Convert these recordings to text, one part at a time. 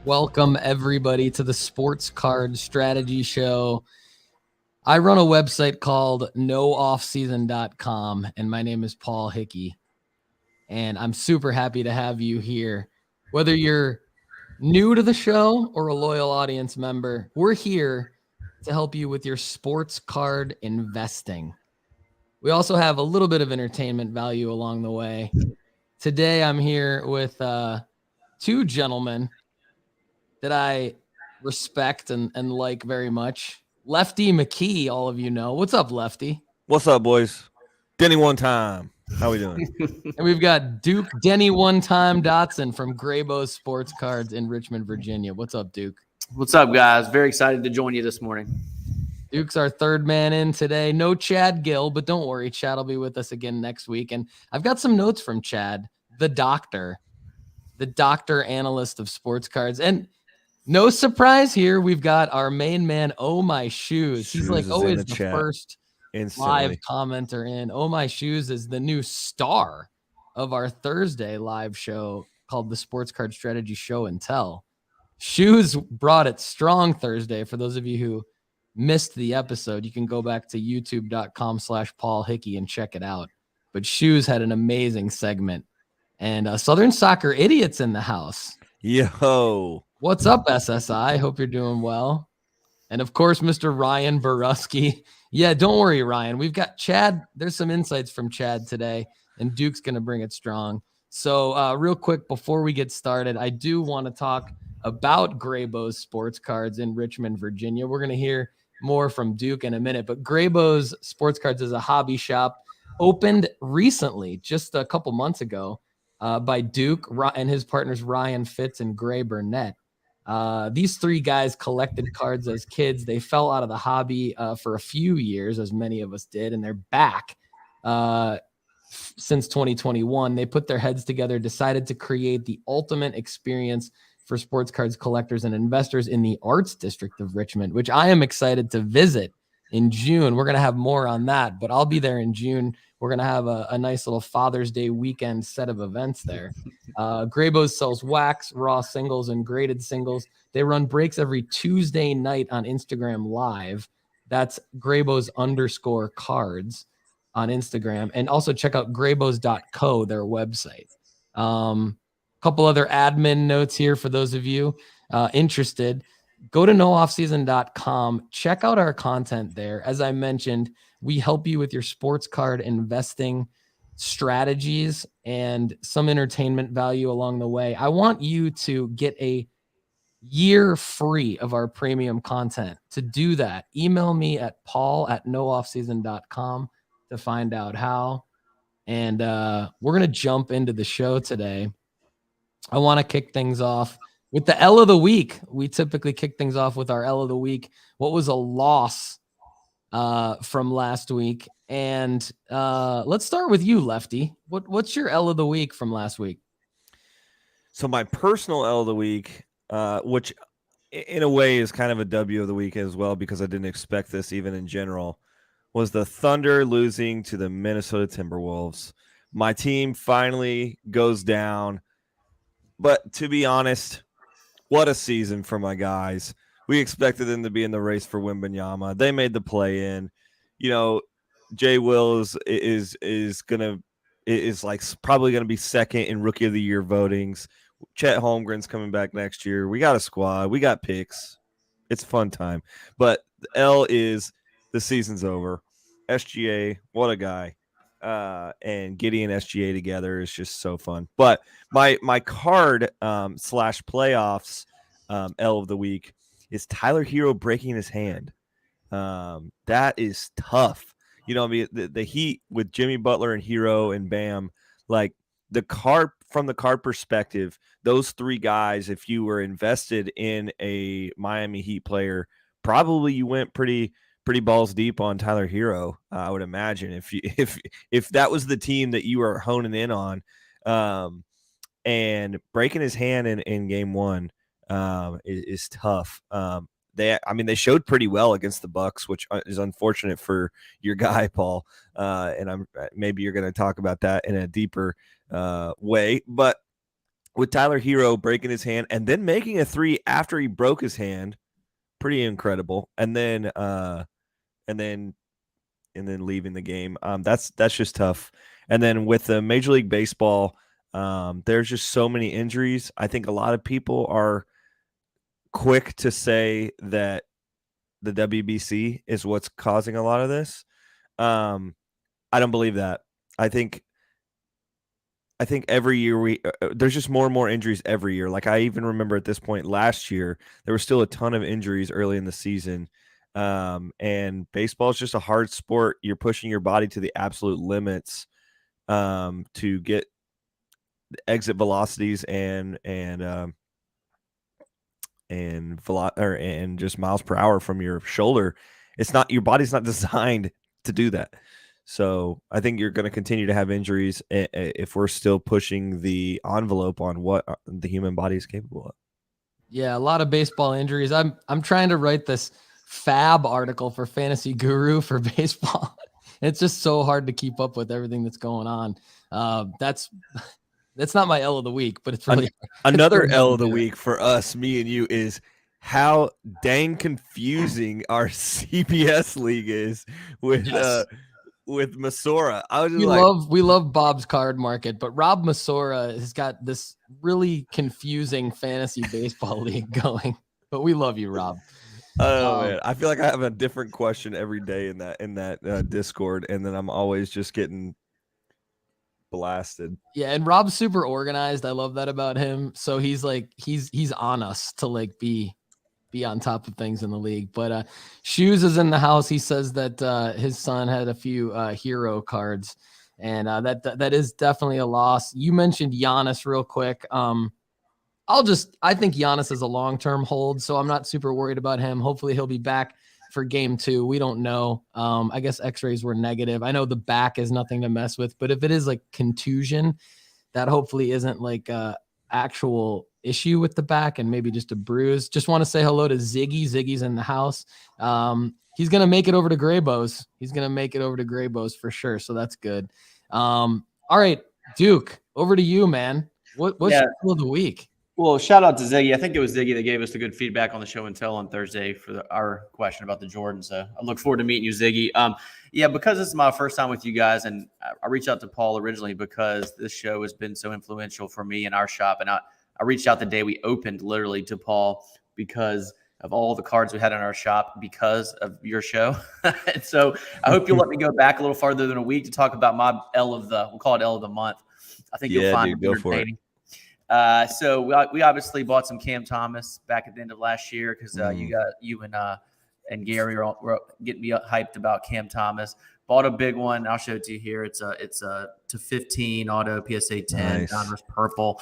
Welcome, everybody, to the Sports Card Strategy Show. I run a website called nooffseason.com, and my name is Paul Hickey. And I'm super happy to have you here. Whether you're new to the show or a loyal audience member, we're here to help you with your sports card investing. We also have a little bit of entertainment value along the way. Today, I'm here with two gentlemen that I respect and like very much. Lefty McKee, all of you know. What's up, Lefty? What's up, boys? Denny one time. How we doing? And we've got Duke Denny one-time Dodson from Graybo Sports Cards in Richmond, Virginia. What's up, Duke? What's up, guys? Very excited to join you this morning. Duke's our third man in today. No Chad Guell, but don't worry. Chad will be with us again next week. And I've got some notes from Chad, the doctor analyst of sports cards. And no surprise here. We've got our main man, Oh My Shoes. He's like always the first live commenter in. Oh My Shoes is the new star of our Thursday live show called the Sports Card Strategy Show and Tell. Shoes brought it strong Thursday. For those of you who missed the episode, you can go back to youtube.com/Paul Hickey and check it out. But Shoes had an amazing segment. And Southern Soccer Idiots in the house. Yo. What's up, SSI? Hope you're doing well. And of course, Mr. Ryan Borusky. Yeah, don't worry, Ryan. We've got Chad. There's some insights from Chad today, and Duke's going to bring it strong. So real quick, before we get started, I do want to talk about Graybo's Sports Cards in Richmond, Virginia. We're going to hear more from Duke in a minute, but Graybo's Sports Cards is a hobby shop opened recently, just a couple months ago, by Duke and his partners Ryan Fitz and Gray Burnett. These three guys collected cards as kids. They fell out of the hobby for a few years, as many of us did, and they're back since 2021. They put their heads together, decided to create the ultimate experience for sports cards collectors and investors in the Arts District of Richmond, which I am excited to visit in June. We're going to have more on that, but I'll be there in June. We're going to have a nice little Father's Day weekend set of events there. Graybo sells wax, raw singles, and graded singles. They run breaks every Tuesday night on Instagram Live. That's Graybo's _cards on Instagram. And also check out graybos.co, their website. Couple other admin notes here for those of you interested. Go to nooffseason.com. Check out our content there. As I mentioned, we help you with your sports card investing strategies and some entertainment value along the way. I want you to get a year free of our premium content. To do that, email me at paul@nooffseason.com to find out how. And we're going to jump into the show today. I want to kick things off with the L of the week. We typically kick things off with our L of the week. What was a loss from last week? And let's start with you, Lefty. What's your L of the week from last week? So my personal L of the week, which in a way is kind of a W of the week as well, because I didn't expect this even in general, was the Thunder losing to the Minnesota Timberwolves. My team finally goes down. But to be honest, what a season for my guys. We expected them to be in the race for Wembanyama. They made the play in. You know, Jay Wills is like probably gonna be second in Rookie of the Year votings. Chet Holmgren's coming back next year. We got a squad. We got picks. It's a fun time. But the L is the season's over. SGA, what a guy. And Giddey and SGA together is just so fun. But my card / playoffs L of the week is Tyler Herro breaking his hand. That is tough. You know, I mean, the Heat with Jimmy Butler and Herro and Bam, like from the card perspective, those three guys, if you were invested in a Miami Heat player, probably you went pretty balls deep on Tyler Herro. I would imagine if that was the team that you were honing in on, and breaking his hand in game one is tough. They showed pretty well against the Bucks, which is unfortunate for your guy, Paul. And maybe you're going to talk about that in a deeper way, but with Tyler Herro breaking his hand and then making a 3 after he broke his hand, pretty incredible. And then leaving the game. That's just tough. And then with the Major League Baseball, there's just so many injuries. I think a lot of people are quick to say that the WBC is what's causing a lot of this. I don't believe that. I think every year there's just more and more injuries every year. Like I even remember at this point last year, there were still a ton of injuries early in the season. And baseball is just a hard sport. You're pushing your body to the absolute limits to get exit velocities and just miles per hour from your shoulder. It's not, your body's not designed to do that. So I think you're going to continue to have injuries if we're still pushing the envelope on what the human body is capable of. Yeah, a lot of baseball injuries. I'm trying to write this fab article for Fantasy Guru for baseball. It's just so hard to keep up with everything that's going on. That's not my L of the week, but it's really another L of the week for us, me and you, is how dang confusing our CBS league is with Masora. I was just we love Bob's card market, but Rob Masora has got this really confusing fantasy baseball league going. But we love you, Rob. Oh man, I feel like I have a different question every day in that Discord, and then I'm always just getting blasted. Yeah, and Rob's super organized. I love that about him. So he's on us to like be on top of things in the league. But Shoes is in the house. He says that his son had a few hero cards, and that is definitely a loss. You mentioned Giannis real quick. I think Giannis is a long-term hold, so I'm not super worried about him. Hopefully he'll be back for game 2. We don't know. I guess x-rays were negative. I know the back is nothing to mess with, but if it is like contusion, that hopefully isn't like a actual issue with the back and maybe just a bruise. Just want to say hello to Ziggy. Ziggy's in the house. He's going to make it over to Graybo's for sure. So that's good. All right, Duke, over to you, man. What's your L of the week? Well, shout out to Ziggy. I think it was Ziggy that gave us the good feedback on the show and tell on Thursday for our question about the Jordan. So I look forward to meeting you, Ziggy. Because this is my first time with you guys, and I reached out to Paul originally because this show has been so influential for me in our shop. And I reached out the day we opened literally to Paul because of all the cards we had in our shop because of your show. And so I hope you'll let me go back a little farther than a week to talk about my we'll call it L of the month. I think you'll find it entertaining. So we obviously bought some Cam Thomas back at the end of last year because you and Gary were getting me hyped about Cam Thomas. Bought a big one. I'll show it to you here. It's a /15 auto PSA 10 nice. Donruss purple.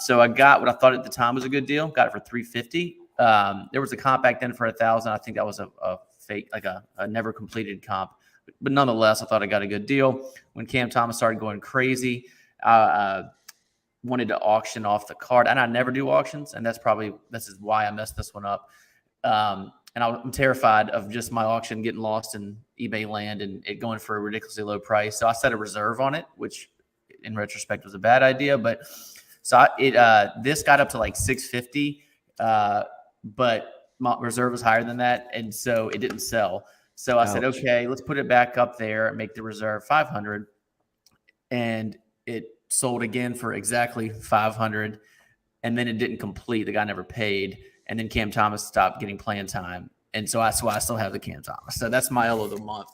So I got what I thought at the time was a good deal. Got it for $350. There was a comp back then for $1,000. I think that was a fake, like a never completed comp. But nonetheless, I thought I got a good deal. When Cam Thomas started going crazy, wanted to auction off the card, and I never do auctions, and this is why I messed this one up. And I'm terrified of just my auction getting lost in eBay land and it going for a ridiculously low price. So I set a reserve on it, which in retrospect was a bad idea. But so this got up to like $650, but my reserve was higher than that, and so it didn't sell. So I said, okay, let's put it back up there and make the reserve $500, and it sold again for exactly $500, and then it didn't complete. The guy never paid, and then Cam Thomas stopped getting playing time, and so that's why I still have the Cam Thomas. So that's my L of the month.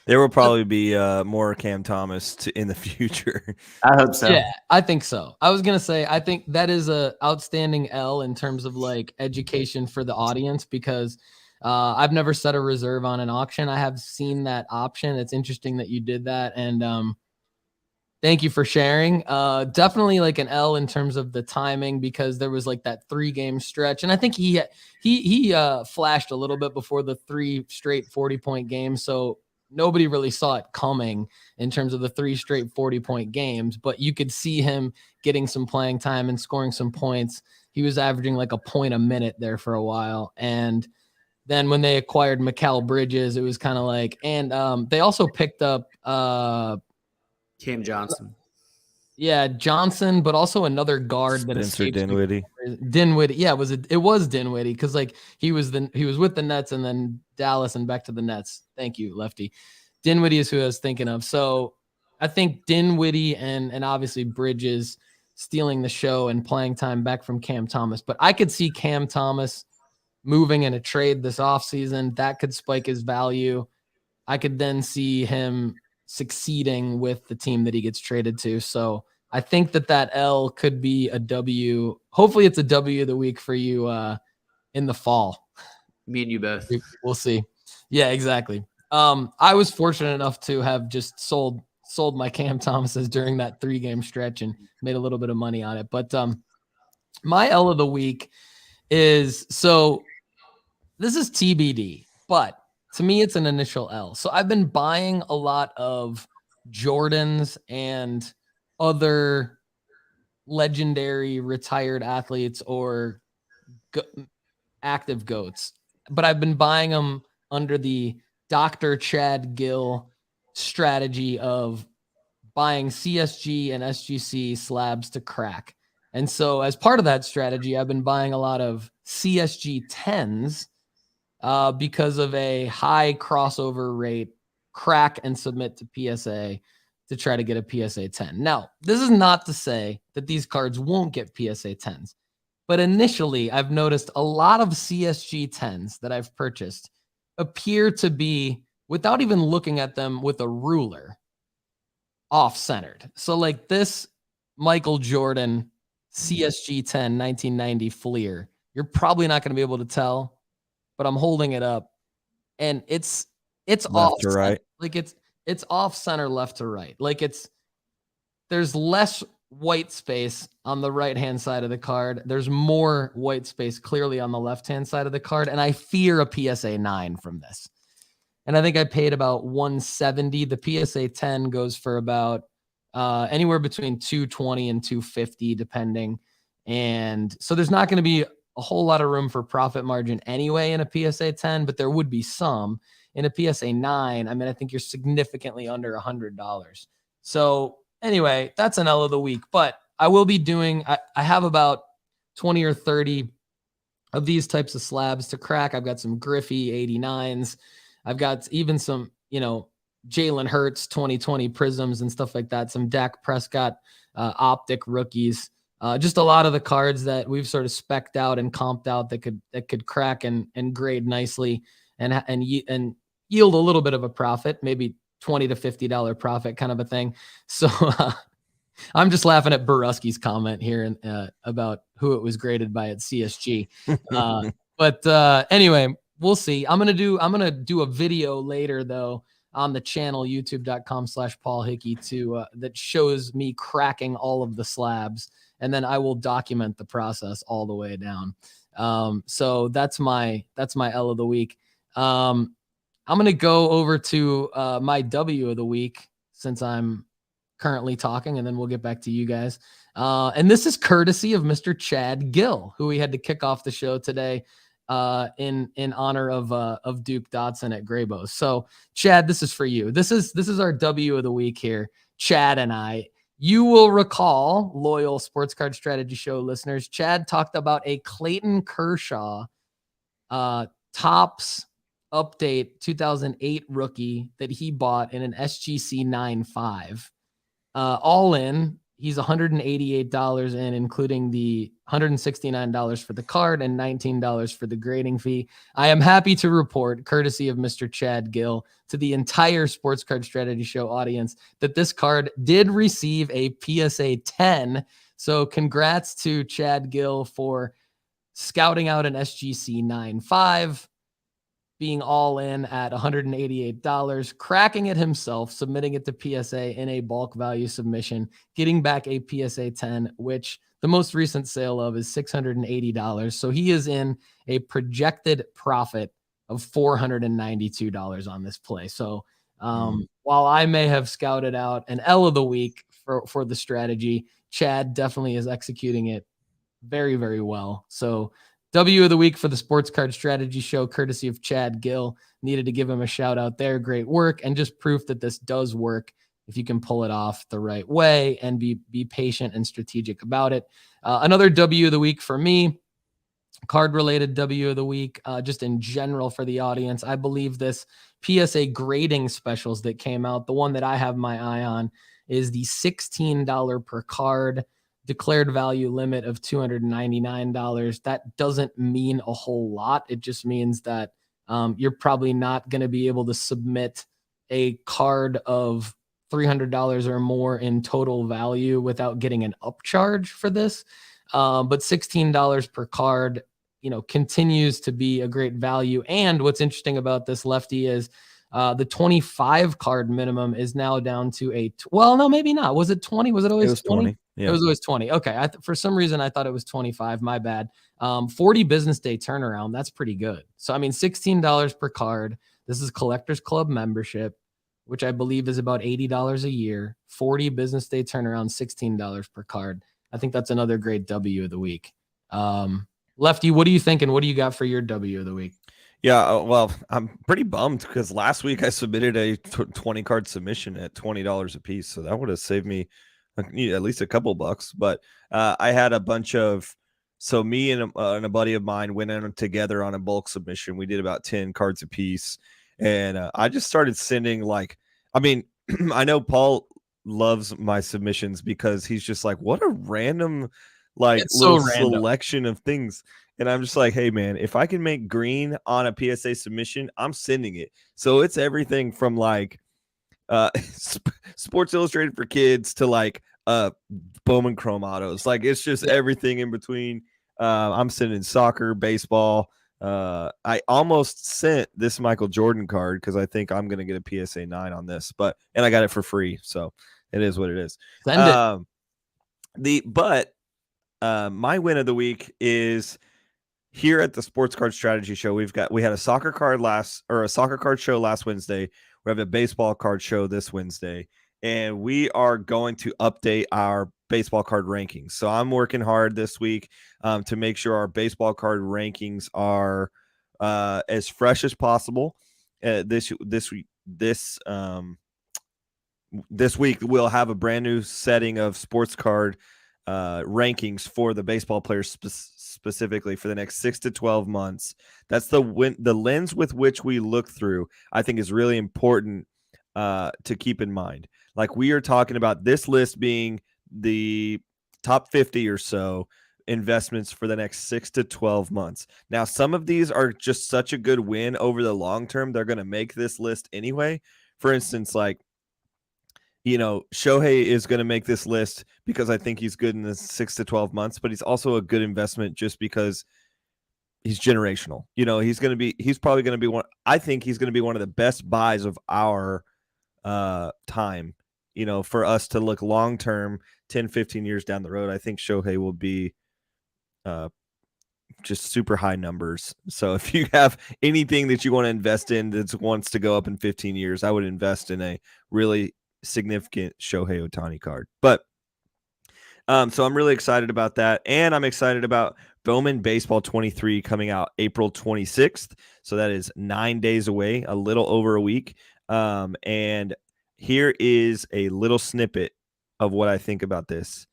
There will probably be more Cam Thomas in the future. I hope so. Yeah, I think so. I was gonna say I think that is a outstanding L in terms of like education for the audience because I've never set a reserve on an auction. I have seen that option. It's interesting that you did that, and thank you for sharing. Definitely like an L in terms of the timing because there was like that 3-game stretch. And I think he flashed a little bit before the 3 straight 40-point games. So nobody really saw it coming in terms of the 3 straight 40-point games, but you could see him getting some playing time and scoring some points. He was averaging like a point a minute there for a while. And then when they acquired Mikal Bridges, it was kind of like, and they also picked up, Cam Johnson. Yeah, Johnson, but also another guard that Spencer escapes me. Dinwiddie. Dinwiddie. Yeah, it was Dinwiddie because like he was with the Nets and then Dallas and back to the Nets. Thank you, Lefty. Dinwiddie is who I was thinking of. So I think Dinwiddie and obviously Bridges stealing the show and playing time back from Cam Thomas. But I could see Cam Thomas moving in a trade this offseason. That could spike his value. I could then see him succeeding with the team that he gets traded to. So I think that L could be a W. Hopefully it's a W of the week for you in the fall. Me and you both. We'll see. Yeah, exactly. I was fortunate enough to have just sold my Cam Thomases during that 3-game stretch and made a little bit of money on it. But my L of the week is, so this is TBD, but to me, it's an initial L. So I've been buying a lot of Jordans and other legendary retired athletes or active GOATs, but I've been buying them under the Dr. Chad Guell strategy of buying CSG and SGC slabs to crack. And so as part of that strategy, I've been buying a lot of CSG 10s because of a high crossover rate, crack and submit to PSA to try to get a PSA 10. Now, this is not to say that these cards won't get PSA 10s, but initially I've noticed a lot of CSG 10s that I've purchased appear to be, without even looking at them with a ruler, off-centered. So like this Michael Jordan CSG 10 1990 Fleer, you're probably not going to be able to tell, but I'm holding it up and it's Left off to right. Like it's off center, left to right. Like there's less white space on the right-hand side of the card. There's more white space clearly on the left-hand side of the card. And I fear a PSA 9 from this. And I think I paid about $170. The PSA 10 goes for about anywhere between $220 and $250, depending. And so there's not going to be a whole lot of room for profit margin anyway in a PSA 10, but there would be some. In a PSA 9, I mean, I think you're significantly under $100. So anyway, that's an L of the week. But I will be doing, I have about 20 or 30 of these types of slabs to crack. I've got some Griffey 89s. I've got even some, Jalen Hurts 2020 prisms and stuff like that. Some Dak Prescott optic rookies. Just a lot of the cards that we've sort of specced out and comped out that could crack and grade nicely and yield a little bit of a profit, maybe $20 to $50 profit kind of a thing. So I'm just laughing at Borusky's comment here about who it was graded by at CSG. But anyway, we'll see. I'm gonna do a video later though on the channel, youtube.com/Paul Hickey that shows me cracking all of the slabs, and then I will document the process all the way down. So that's my L of the week. I'm going to go over to my W of the week since I'm currently talking, and then we'll get back to you guys. And this is courtesy of Mr. Chad Guell, who we had to kick off the show today in honor of Duke Dodson at Graybo. So Chad, this is for you. This is our W of the week here. Chad and I, you will recall, loyal Sports Card Strategy Show listeners, Chad talked about a Clayton Kershaw Topps Update 2008 rookie that he bought in an SGC 9.5. All in, he's $188 in, including the $169 for the card and $19 for the grading fee. I am happy to report, courtesy of Mr. Chad Guell, to the entire Sports Card Strategy Show audience, that this card did receive a PSA 10. So congrats to Chad Guell for scouting out an SGC 9.5, being all in at $188, cracking it himself, submitting it to PSA in a bulk value submission, getting back a PSA 10, which the most recent sale of is $680. So he is in a projected profit of $492 on this play. So while I may have scouted out an L of the week for the strategy, Chad definitely is executing it very, very well. So W of the week for the Sports Card Strategy Show, courtesy of Chad Guell. Needed to give him a shout out there. Great work, and just proof that this does work. if you can pull it off the right way and be patient and strategic about it. Another W of the week for me, card related W of the week, just in general for the audience. I believe this PSA grading specials that came out, the one that I have my eye on is the $16 per card declared value limit of $299. That doesn't mean a whole lot. It just means that you're probably not going to be able to submit a card of $300 or more in total value without getting an upcharge for this. But $16 per card, continues to be a great value. And what's interesting about this, Lefty, is the 25 card minimum is now down to no, maybe not. Was it 20? Was it always 20? Yeah. It was always 20. Okay. For some reason, I thought it was 25. My bad. 40 business day turnaround. That's pretty good. So, I mean, $16 per card. This is Collectors Club membership, which I believe is about $80 a year. 40 business day turnaround, $16 per card. I think that's another great W of the week. Lefty, what do you think, and what do you got for your W of the week? Yeah, well, I'm pretty bummed because last week I submitted a 20 card submission at $20 a piece, so that would have saved me at least a couple bucks. But I had a bunch of, so me and a buddy of mine went in together on a bulk submission. We did about 10 cards a piece, and I just started sending I know Paul loves my submissions because he's just like, what a random little selection of things. And I'm just like, hey man, if I can make green on a PSA submission, I'm sending it. So it's everything from Sports Illustrated for kids to Bowman Chrome autos. It's just everything in between. I'm sending soccer, baseball. I almost sent this Michael Jordan card because I think I'm going to get a PSA 9 on this, and I got it for free. So it is what it is. Send it. My win of the week is here at the Sports Card Strategy Show. We had a soccer card show last Wednesday. We have a baseball card show this Wednesday, and we are going to update our baseball card rankings. So I'm working hard this week to make sure our baseball card rankings are as fresh as possible. This week we'll have a brand new setting of sports card rankings for the baseball players specifically for the next 6 to 12 months. That's the lens with which we look through, I think, is really important to keep in mind. We are talking about this list being the top 50 or so investments for the next 6 to 12 months. Now, some of these are just such a good win over the long term, they're going to make this list anyway. For instance, Shohei is going to make this list because I think he's good in the 6 to 12 months, but he's also a good investment just because he's generational. He's probably going to be one. I think he's going to be one of the best buys of our time, for us to look long-term, 10, 15 years down the road. I think Shohei will be just super high numbers. So if you have anything that you want to invest in that wants to go up in 15 years, I would invest in a really significant Shohei Ohtani card. But so I'm really excited about that, and I'm excited about Bowman Baseball 23 coming out April 26th. So that is 9 days away, a little over a week. And here is a little snippet of what I think about this.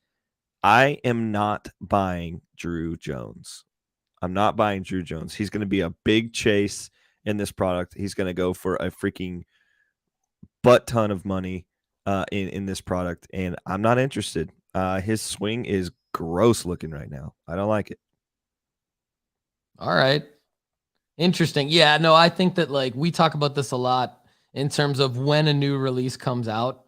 I am not buying Drew Jones. I'm not buying Drew Jones. He's going to be a big chase in this product. He's going to go for a freaking butt ton of money in this product, and I'm not interested. His swing is gross looking right now. I don't like it. All right. Interesting. Yeah, no, I think that we talk about this a lot in terms of when a new release comes out.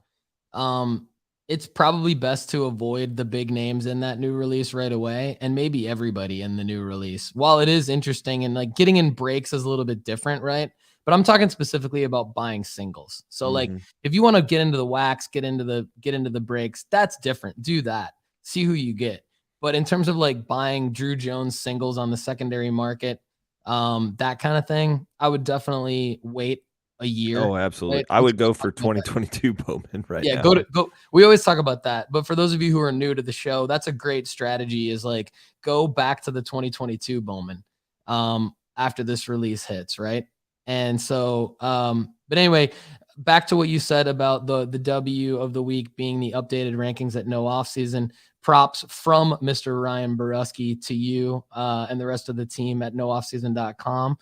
It's probably best to avoid the big names in that new release right away, and maybe everybody in the new release. While it is interesting and getting in breaks is a little bit different, right? But I'm talking specifically about buying singles. So if you want to get into the wax, get into the breaks, that's different. Do that. See who you get. But in terms of buying Drew Jones singles on the secondary market, that kind of thing, I would definitely wait a year. Oh, absolutely. I would go for 2022 Bowman right now. Go. We always talk about that. But for those of you who are new to the show, that's a great strategy, is go back to the 2022 Bowman after this release hits, right? And so, but anyway, back to what you said about the W of the week being the updated rankings at no offseason. Props from Mr. Ryan Borusky to you and the rest of the team at nooffseason.com.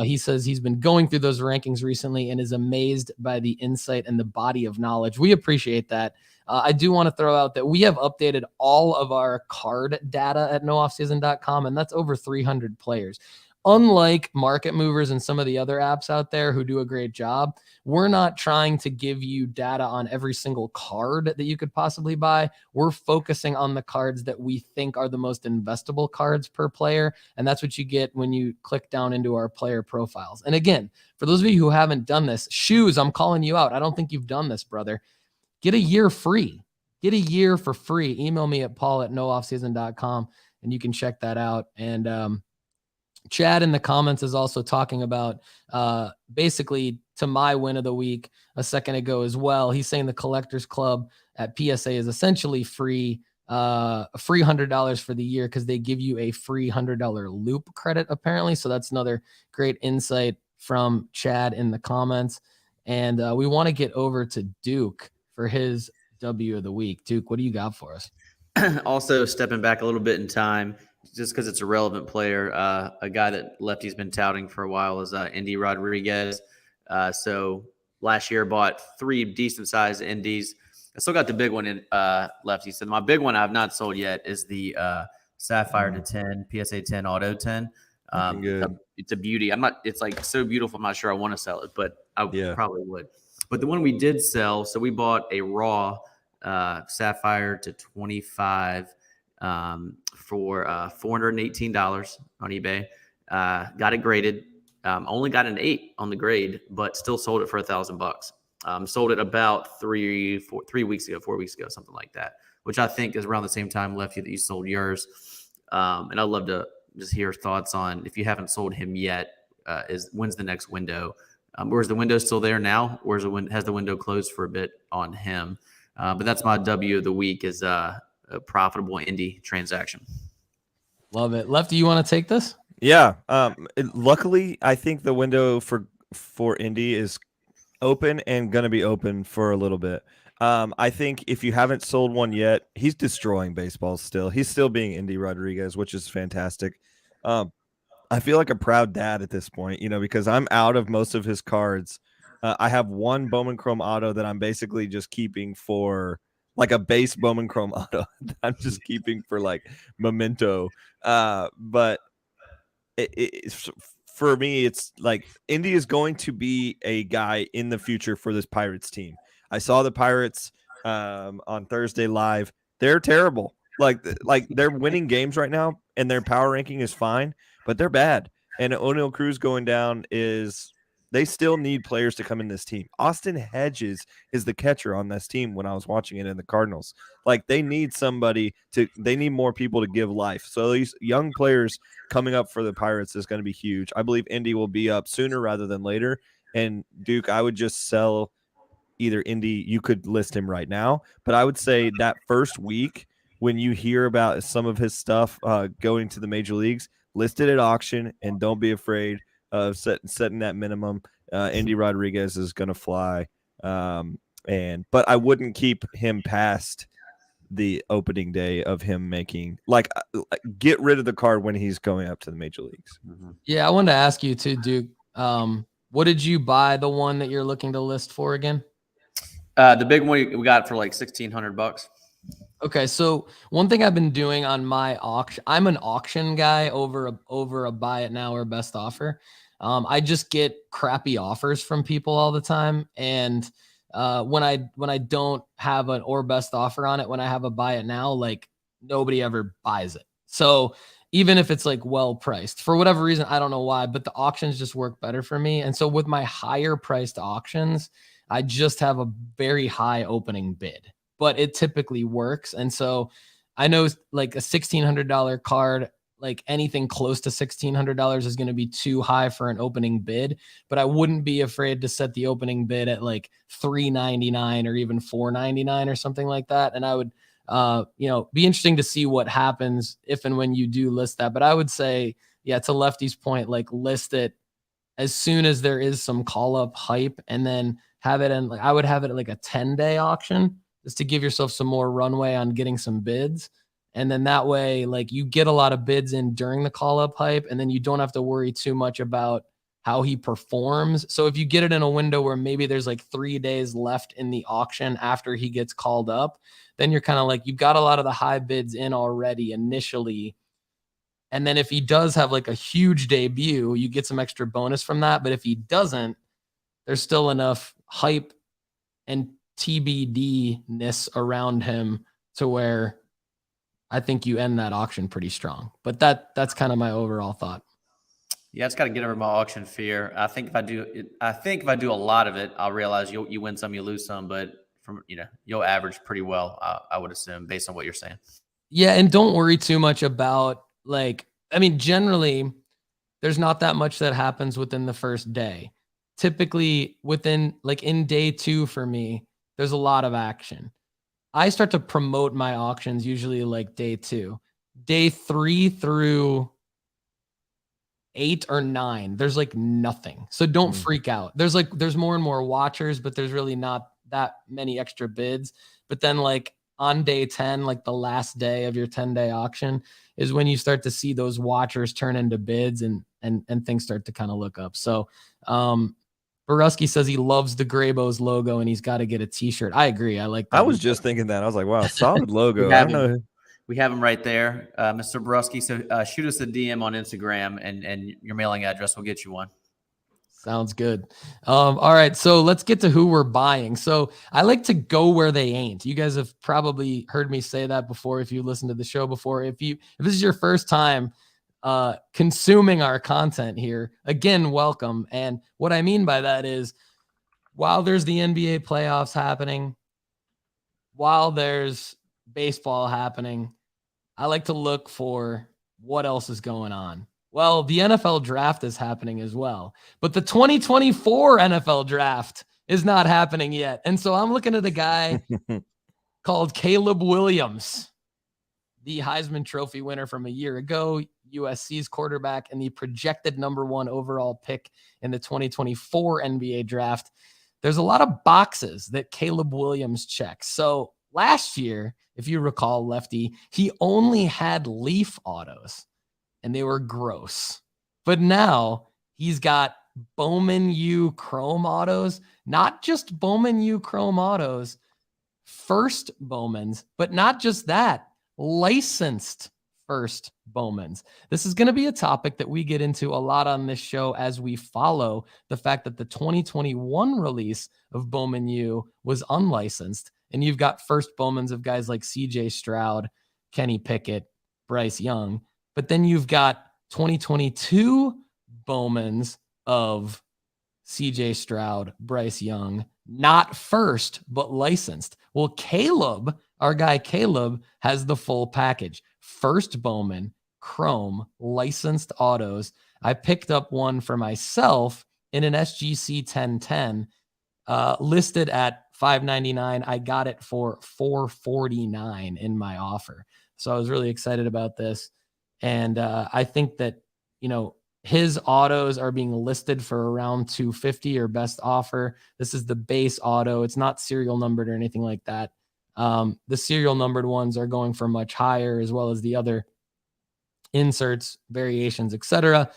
He says he's been going through those rankings recently and is amazed by the insight and the body of knowledge. We appreciate that. I do want to throw out that we have updated all of our card data at nooffseason.com, and that's over 300 players. Unlike Market Movers and some of the other apps out there who do a great job, we're not trying to give you data on every single card that you could possibly buy. We're focusing on the cards that we think are the most investable cards per player, and that's what you get when you click down into our player profiles. And again, for those of you who haven't done this, Shoes, I'm calling you out. I don't think you've done this, brother. Get a year free. Get a year for free. Email me at paul@nooffseason.com, and you can check that out. And Chad in the comments is also talking about basically to my win of the week a second ago as well. He's saying the Collectors Club at PSA is essentially free, a free $100 for the year because they give you a free $100 loop credit apparently. So that's another great insight from Chad in the comments. And we want to get over to Duke for his W of the week. Duke, what do you got for us? Also, stepping back a little bit in time, just because it's a relevant player, a guy that Lefty's been touting for a while is Endy Rodriguez. So last year bought 3 decent-sized Endies. I still got the big one in Lefty. So my big one I've not sold yet is the Sapphire to 10, PSA 10, Auto 10. It's a beauty. It's like so beautiful. I'm not sure I want to sell it, but I probably would. But the one we did sell, so we bought a raw Sapphire to 25 for $418 on eBay. Got it graded. Only got an 8 on the grade, but still sold it for $1,000. Sold it about 4 weeks ago, something like that, which I think is around the same time, Lefty, that you sold yours. And I'd love to just hear thoughts on, if you haven't sold him yet, when's the next window? Or is the window still there now? Or has the window closed for a bit on him? But that's my W of the week, is a profitable Endy transaction. Love it. Lefty, you want to take this? Yeah. Luckily, I think the window for Endy is open and going to be open for a little bit. I think if you haven't sold one yet, he's destroying baseball still. He's still being Endy Rodriguez, which is fantastic. I feel like a proud dad at this point, because I'm out of most of his cards. I have one Bowman Chrome auto that I'm basically just keeping for like a base Bowman Chrome auto that I'm just keeping for like memento. But for me, it's like Endy is going to be a guy in the future for this Pirates team. I saw the Pirates on Thursday live. They're terrible. Like they're winning games right now, and their power ranking is fine, but they're bad. And O'Neal Cruz going down they still need players to come in this team. Austin Hedges is the catcher on this team when I was watching it in the Cardinals. Like they need more people to give life. So these young players coming up for the Pirates is going to be huge. I believe Endy will be up sooner rather than later. And Duke, I would just sell either Endy. You could list him right now, but I would say that first week when you hear about some of his stuff going to the major leagues, list it at auction and don't be afraid of setting that minimum. Endy Rodriguez is going to fly. But I wouldn't keep him past the opening day of him making, get rid of the card when he's going up to the major leagues. Mm-hmm. Yeah. I wanted to ask you too, Duke, what did you buy the one that you're looking to list for again? The big one we got for like $1,600. Okay, so one thing I've been doing on my auction, I'm an auction guy over a buy it now or best offer. I just get crappy offers from people all the time, and when I don't have an or best offer on it, when I have a buy it now, like nobody ever buys it. So even if it's like well priced, for whatever reason, I don't know why, but the auctions just work better for me. And so with my higher priced auctions, I just have a very high opening bid, but it typically works. And so I know like a $1,600 card, like anything close to $1,600 is going to be too high for an opening bid, but I wouldn't be afraid to set the opening bid at like $399 or even $499 or something like that. And I would, be interesting to see what happens if and when you do list that. But I would say, yeah, to Lefty's point, like list it as soon as there is some call up hype, and then have it in, like, I would have it at like a 10-day auction just to give yourself some more runway on getting some bids. And then that way, like, you get a lot of bids in during the call up hype, and then you don't have to worry too much about how he performs. So if you get it in a window where maybe there's like 3 days left in the auction after he gets called up, then you're kind of like, you've got a lot of the high bids in already initially. And then if he does have like a huge debut, you get some extra bonus from that. But if he doesn't, there's still enough hype and TBD-ness around him to where I think you end that auction pretty strong. But that's kind of my overall thought. Yeah, it's got to get over my auction fear. I think if I do a lot of it, I'll realize you win some, you lose some, but you'll average pretty well, I would assume, based on what you're saying. Yeah, and don't worry too much about, like, I mean, generally, there's not that much that happens within the first day. Typically, within, like, in day 2 for me, there's a lot of action. I start to promote my auctions usually like day 2. Day 3 through 8 or 9, there's like nothing. So don't freak out. There's more and more watchers, but there's really not that many extra bids. But then, like, on day 10, like the last day of your 10-day auction, is when you start to see those watchers turn into bids and things start to kind of look up. So Borusky says he loves the Graybo's logo and he's got to get a t-shirt. I agree. I like that. I was just thinking that. I was like, wow, solid logo. I don't know. We have him right there, Mr. Borusky. So shoot us a DM on Instagram, and your mailing address will get you one. Sounds good. All right, so let's get to who we're buying. So I like to go where they ain't. You guys have probably heard me say that before if you listened to the show before. If this is your first time consuming our content here, again, welcome. And what I mean by that is, while there's the NBA playoffs happening, while there's baseball happening, I like to look for what else is going on. Well, the NFL draft is happening as well, but the 2024 NFL draft is not happening yet. And so I'm looking at a guy called Caleb Williams, the Heisman Trophy winner from a year ago, USC's quarterback, and the projected number 1 overall pick in the 2024 NBA draft. There's a lot of boxes that Caleb Williams checks. So last year, if you recall, Lefty, he only had Leaf autos, and they were gross. But now he's got Bowman U Chrome autos, not just Bowman U Chrome autos, first Bowmans, but not just that, licensed first Bowmans. This is going to be a topic that we get into a lot on this show as we follow the fact that the 2021 release of Bowman U was unlicensed. And you've got first Bowmans of guys like CJ Stroud, Kenny Pickett, Bryce Young. But then you've got 2022 Bowmans of CJ Stroud, Bryce Young, not first, but licensed. Well, Caleb, our guy Caleb, has the full package. First Bowman, Chrome, licensed autos. I picked up one for myself in an SGC 1010, listed at $599. I got it for $449 in my offer. So I was really excited about this. And I think that, his autos are being listed for around $250 or best offer. This is the base auto. It's not serial numbered or anything like that. The serial numbered ones are going for much higher, as well as the other inserts, variations, etc.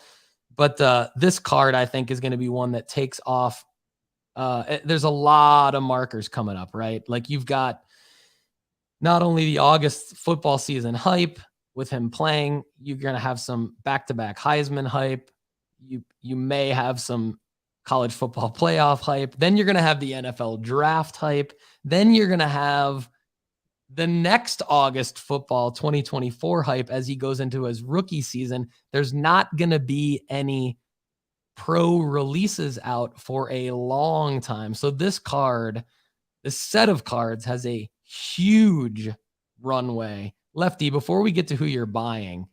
But this card, I think, is going to be one that takes off. There's a lot of markers coming up, right? Like, you've got not only the August football season hype with him playing, you're going to have some back-to-back Heisman hype. You may have some college football playoff hype. Then you're going to have the NFL draft hype. Then you're going to have the next August football 2024 hype as he goes into his rookie season. There's not going to be any pro releases out for a long time. So this set of cards has a huge runway. Lefty, before we get to who you're buying,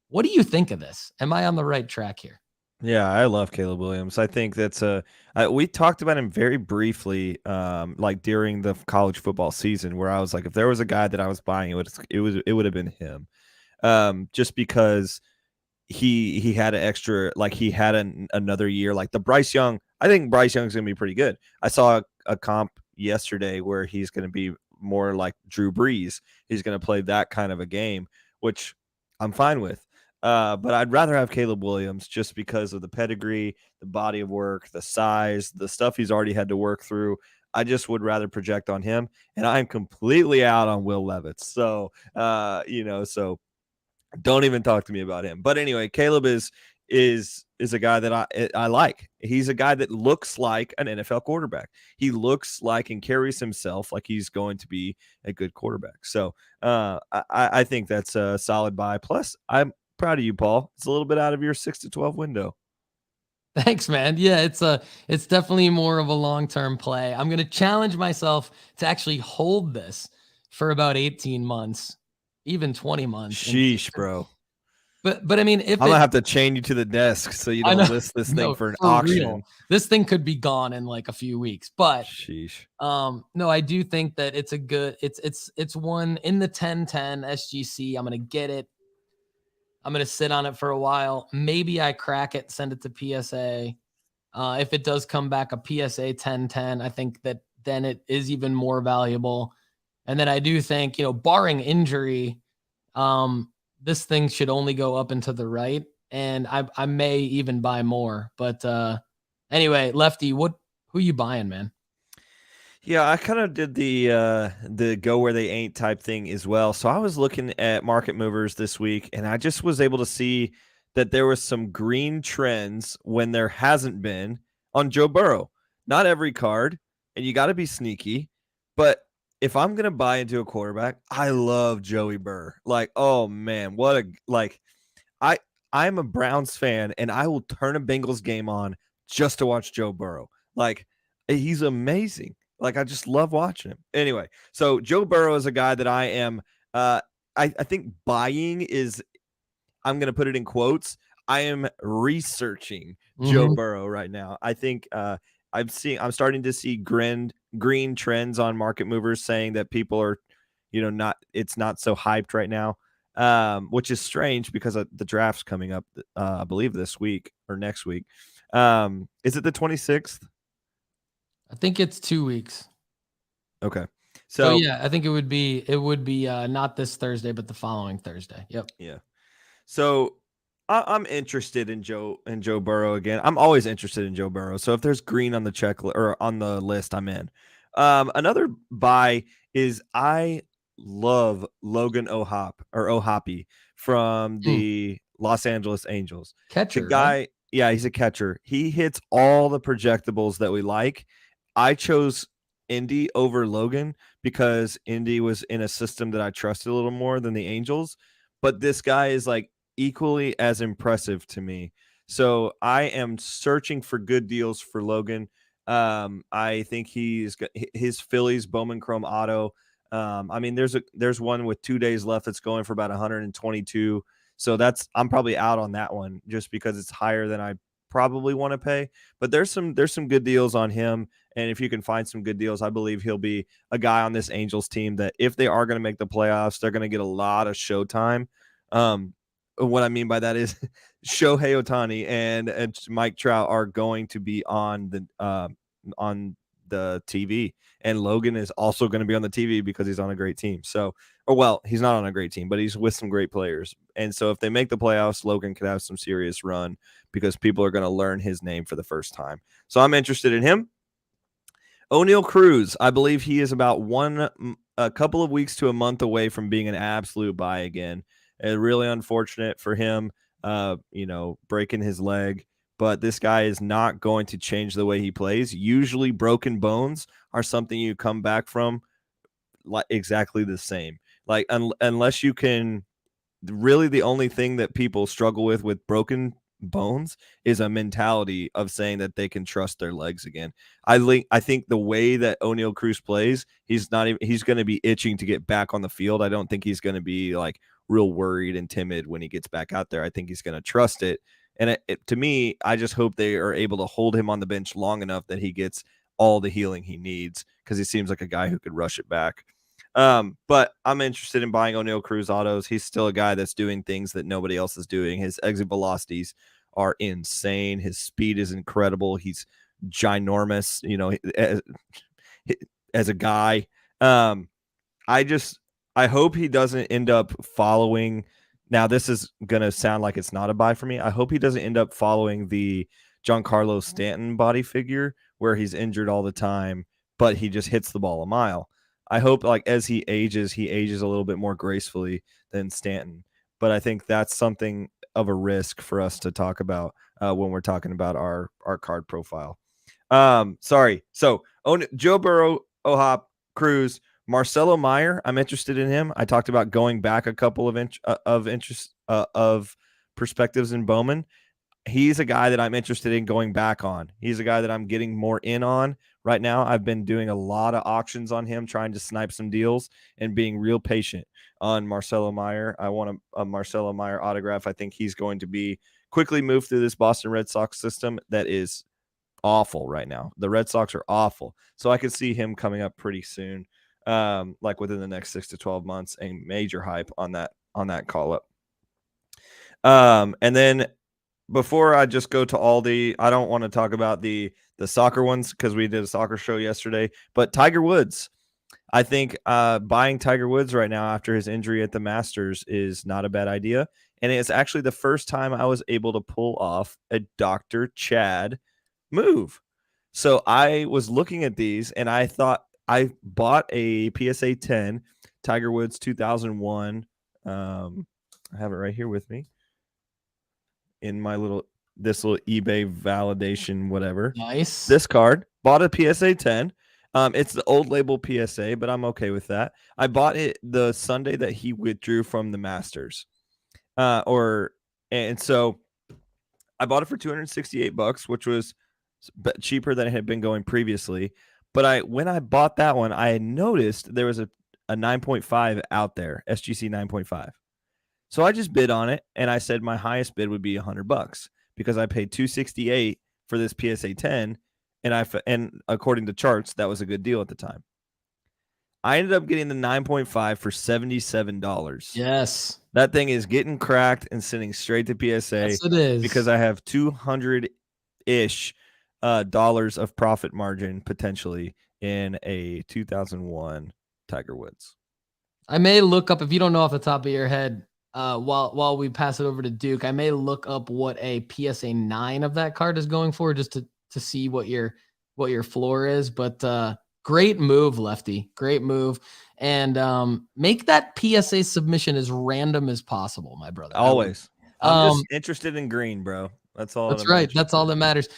what do you think of this? Am I on the right track here? Yeah, I love Caleb Williams. I think that's we talked about him very briefly, like during the college football season, where I was like, if there was a guy that I was buying, it would have been him, just because he had an extra, like he had another year, like the Bryce Young. I think Bryce Young's gonna be pretty good. I saw a comp yesterday where he's going to be more like Drew Brees. He's going to play that kind of a game, which I'm fine with. But I'd rather have Caleb Williams just because of the pedigree, the body of work, the size, the stuff he's already had to work through. I just would rather project on him, and I'm completely out on Will Levis. So, so don't even talk to me about him. But anyway, Caleb is a guy that I like. He's a guy that looks like an NFL quarterback. He looks and carries himself like he's going to be a good quarterback. So I think that's a solid buy. Plus, I'm proud of you, Paul. It's a little bit out of your 6 to 12 window. Thanks, man. Yeah, it's definitely more of a long-term play. I'm going to challenge myself to actually hold this for about 18 months, even 20 months. Sheesh, bro. But I mean, if I'm gonna have to chain you to the desk so you don't list this thing for an auction. Real. This thing could be gone in like a few weeks. But sheesh. No, I do think that it's a good. It's one in the 10-10 SGC. I'm gonna get it. I'm going to sit on it for a while. Maybe I crack it, send it to PSA. If it does come back a PSA 10-10, I think that then it is even more valuable. And then I do think, barring injury, this thing should only go up and to the right. And I may even buy more. But anyway, Lefty, who you buying, man? Yeah, I kind of did the go where they ain't type thing as well. So I was looking at market movers this week, and I just was able to see that there was some green trends when there hasn't been on Joe Burrow. Not every card, and you got to be sneaky. But if I'm going to buy into a quarterback, I love Joey Burr. Like, oh, man, I'm a Browns fan, and I will turn a Bengals game on just to watch Joe Burrow. Like, he's amazing. Like, I just love watching him. Anyway, so Joe Burrow is a guy that I am I think buying is, I'm going to put it in quotes, I am researching Joe Burrow right now. I think I'm starting to see green trends on market movers saying that people are, it's not so hyped right now, which is strange because the draft's coming up, I believe this week or next week. Is it the 26th? I think it's 2 weeks. Okay. So yeah, I think it would be not this Thursday, but the following Thursday. Yep. Yeah. So I'm interested in Joe Burrow again. I'm always interested in Joe Burrow. So if there's green on the checklist or on the list, I'm in. Another buy is I love Logan O'Hoppe from the Los Angeles Angels. Catcher. The guy, right? Yeah, he's a catcher. He hits all the projectables that we like. I chose Endy over Logan because Endy was in a system that I trusted a little more than the Angels. But this guy is like equally as impressive to me. So I am searching for good deals for Logan. I think his Phillies Bowman Chrome Auto. I mean, there's one with 2 days left that's going for about 122. So I'm probably out on that one just because it's higher than I probably want to pay. But there's some good deals on him. And if you can find some good deals, I believe he'll be a guy on this Angels team that if they are going to make the playoffs, they're going to get a lot of showtime. What I mean by that is Shohei Ohtani and Mike Trout are going to be on the TV, and Logan is also going to be on the TV because he's on a great team. So, he's not on a great team, but he's with some great players. And so if they make the playoffs, Logan could have some serious run because people are going to learn his name for the first time. So I'm interested in him. O'Neal Cruz, I believe he is about a couple of weeks to a month away from being an absolute buy again. Really unfortunate for him, breaking his leg. But this guy is not going to change the way he plays. Usually broken bones are something you come back from like exactly the same. Like unless you can, really the only thing that people struggle with broken bones is a mentality of saying that they can trust their legs again. I think the way that O'Neal Cruz plays, he's going to be itching to get back on the field. I don't think he's going to be like real worried and timid when he gets back out there. I think he's going to trust it. And to me, I just hope they are able to hold him on the bench long enough that he gets all the healing he needs because he seems like a guy who could rush it back. But I'm interested in buying O'Neal Cruz autos. He's still a guy that's doing things that nobody else is doing. His exit velocities are insane. His speed is incredible. He's ginormous. as a guy. I hope he doesn't end up following. Now, this is going to sound like it's not a buy for me. I hope he doesn't end up following the Giancarlo Stanton body figure where he's injured all the time, but he just hits the ball a mile. I hope like as he ages a little bit more gracefully than Stanton. But I think that's something of a risk for us to talk about when we're talking about our card profile. Sorry. So Joe Burrow, O'Hop, Cruz, Marcelo Meyer. I'm interested in him. I talked about going back a couple of interest of perspectives in Bowman. He's a guy that I'm interested in going back on. He's a guy that I'm getting more in on right now. I've been doing a lot of auctions on him, trying to snipe some deals and being real patient on Marcelo Meyer. I want a Marcelo Meyer autograph. I think he's going to be quickly moved through this Boston Red Sox system that is awful right now. The Red Sox are awful. So I could see him coming up pretty soon, like within the next 6 to 12 months, a major hype on that call up. And then before I just go to Aldi, I don't want to talk about the soccer ones because we did a soccer show yesterday, but Tiger Woods. I think buying Tiger Woods right now after his injury at the Masters is not a bad idea. And it's actually the first time I was able to pull off a Dr. Chad move. So I was looking at these and I thought I bought a PSA 10 Tiger Woods 2001. I have it right here with me in my this little eBay validation, whatever. Nice. This card, bought a PSA 10. It's the old label PSA, but I'm okay with that. I bought it the Sunday that he withdrew from the Masters. And so I bought it for $268, which was cheaper than it had been going previously. But when I bought that one, I had noticed there was a 9.5 out there, SGC 9.5. So I just bid on it, and I said my highest bid would be $100 because I paid $268 for this PSA 10, and according to charts, that was a good deal at the time. I ended up getting the 9.5 for $77. Yes. That thing is getting cracked and sending straight to PSA. Yes, it is. Because I have $200-ish dollars of profit margin potentially in a 2001 Tiger Woods. I may look up, if you don't know off the top of your head, while we pass it over to Duke, I may look up what a PSA 9 of that card is going for just to see what your floor is. But great move, Lefty. Great move. And make that PSA submission as random as possible, my brother. Always. I'm just interested in green, bro. That's all. That's right. That's all that matters.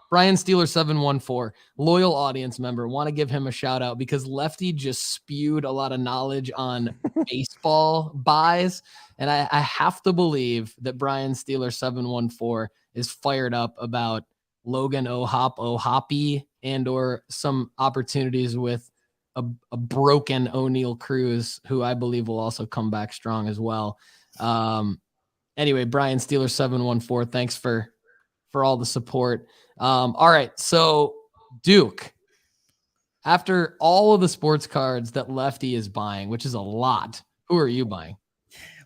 Brian Steeler 714, loyal audience member. Want to give him a shout out because Lefty just spewed a lot of knowledge on baseball buys. And I have to believe that Brian Steeler 714 is fired up about Logan O'Hoppy and or some opportunities with a broken O'Neal Cruz, who I believe will also come back strong as well. Anyway, Brian Steeler 714, thanks for all the support. All right, so Duke, after all of the sports cards that Lefty is buying, which is a lot, who are you buying?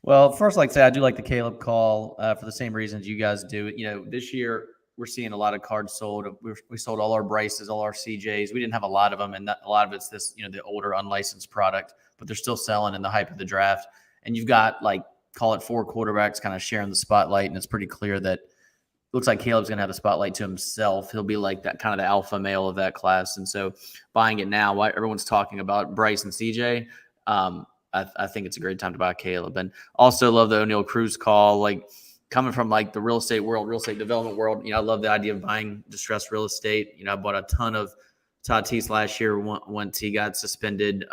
Well, first, like I say, I do like the Caleb call for the same reasons you guys do. You know, this year we're seeing a lot of cards sold. We sold all our Bryces, all our CJs. We didn't have a lot of them, and a lot of it's this, the older unlicensed product, but they're still selling in the hype of the draft. And you've got call it 4 quarterbacks kind of sharing the spotlight, and it's pretty clear that looks like Caleb's going to have the spotlight to himself. He'll be like that kind of the alpha male of that class. And so buying it now, why everyone's talking about Bryce and CJ, I think it's a great time to buy Caleb. And also love the O'Neal Cruz call, coming from the real estate world, real estate development world. I love the idea of buying distressed real estate. I bought a ton of Tatis last year once he got suspended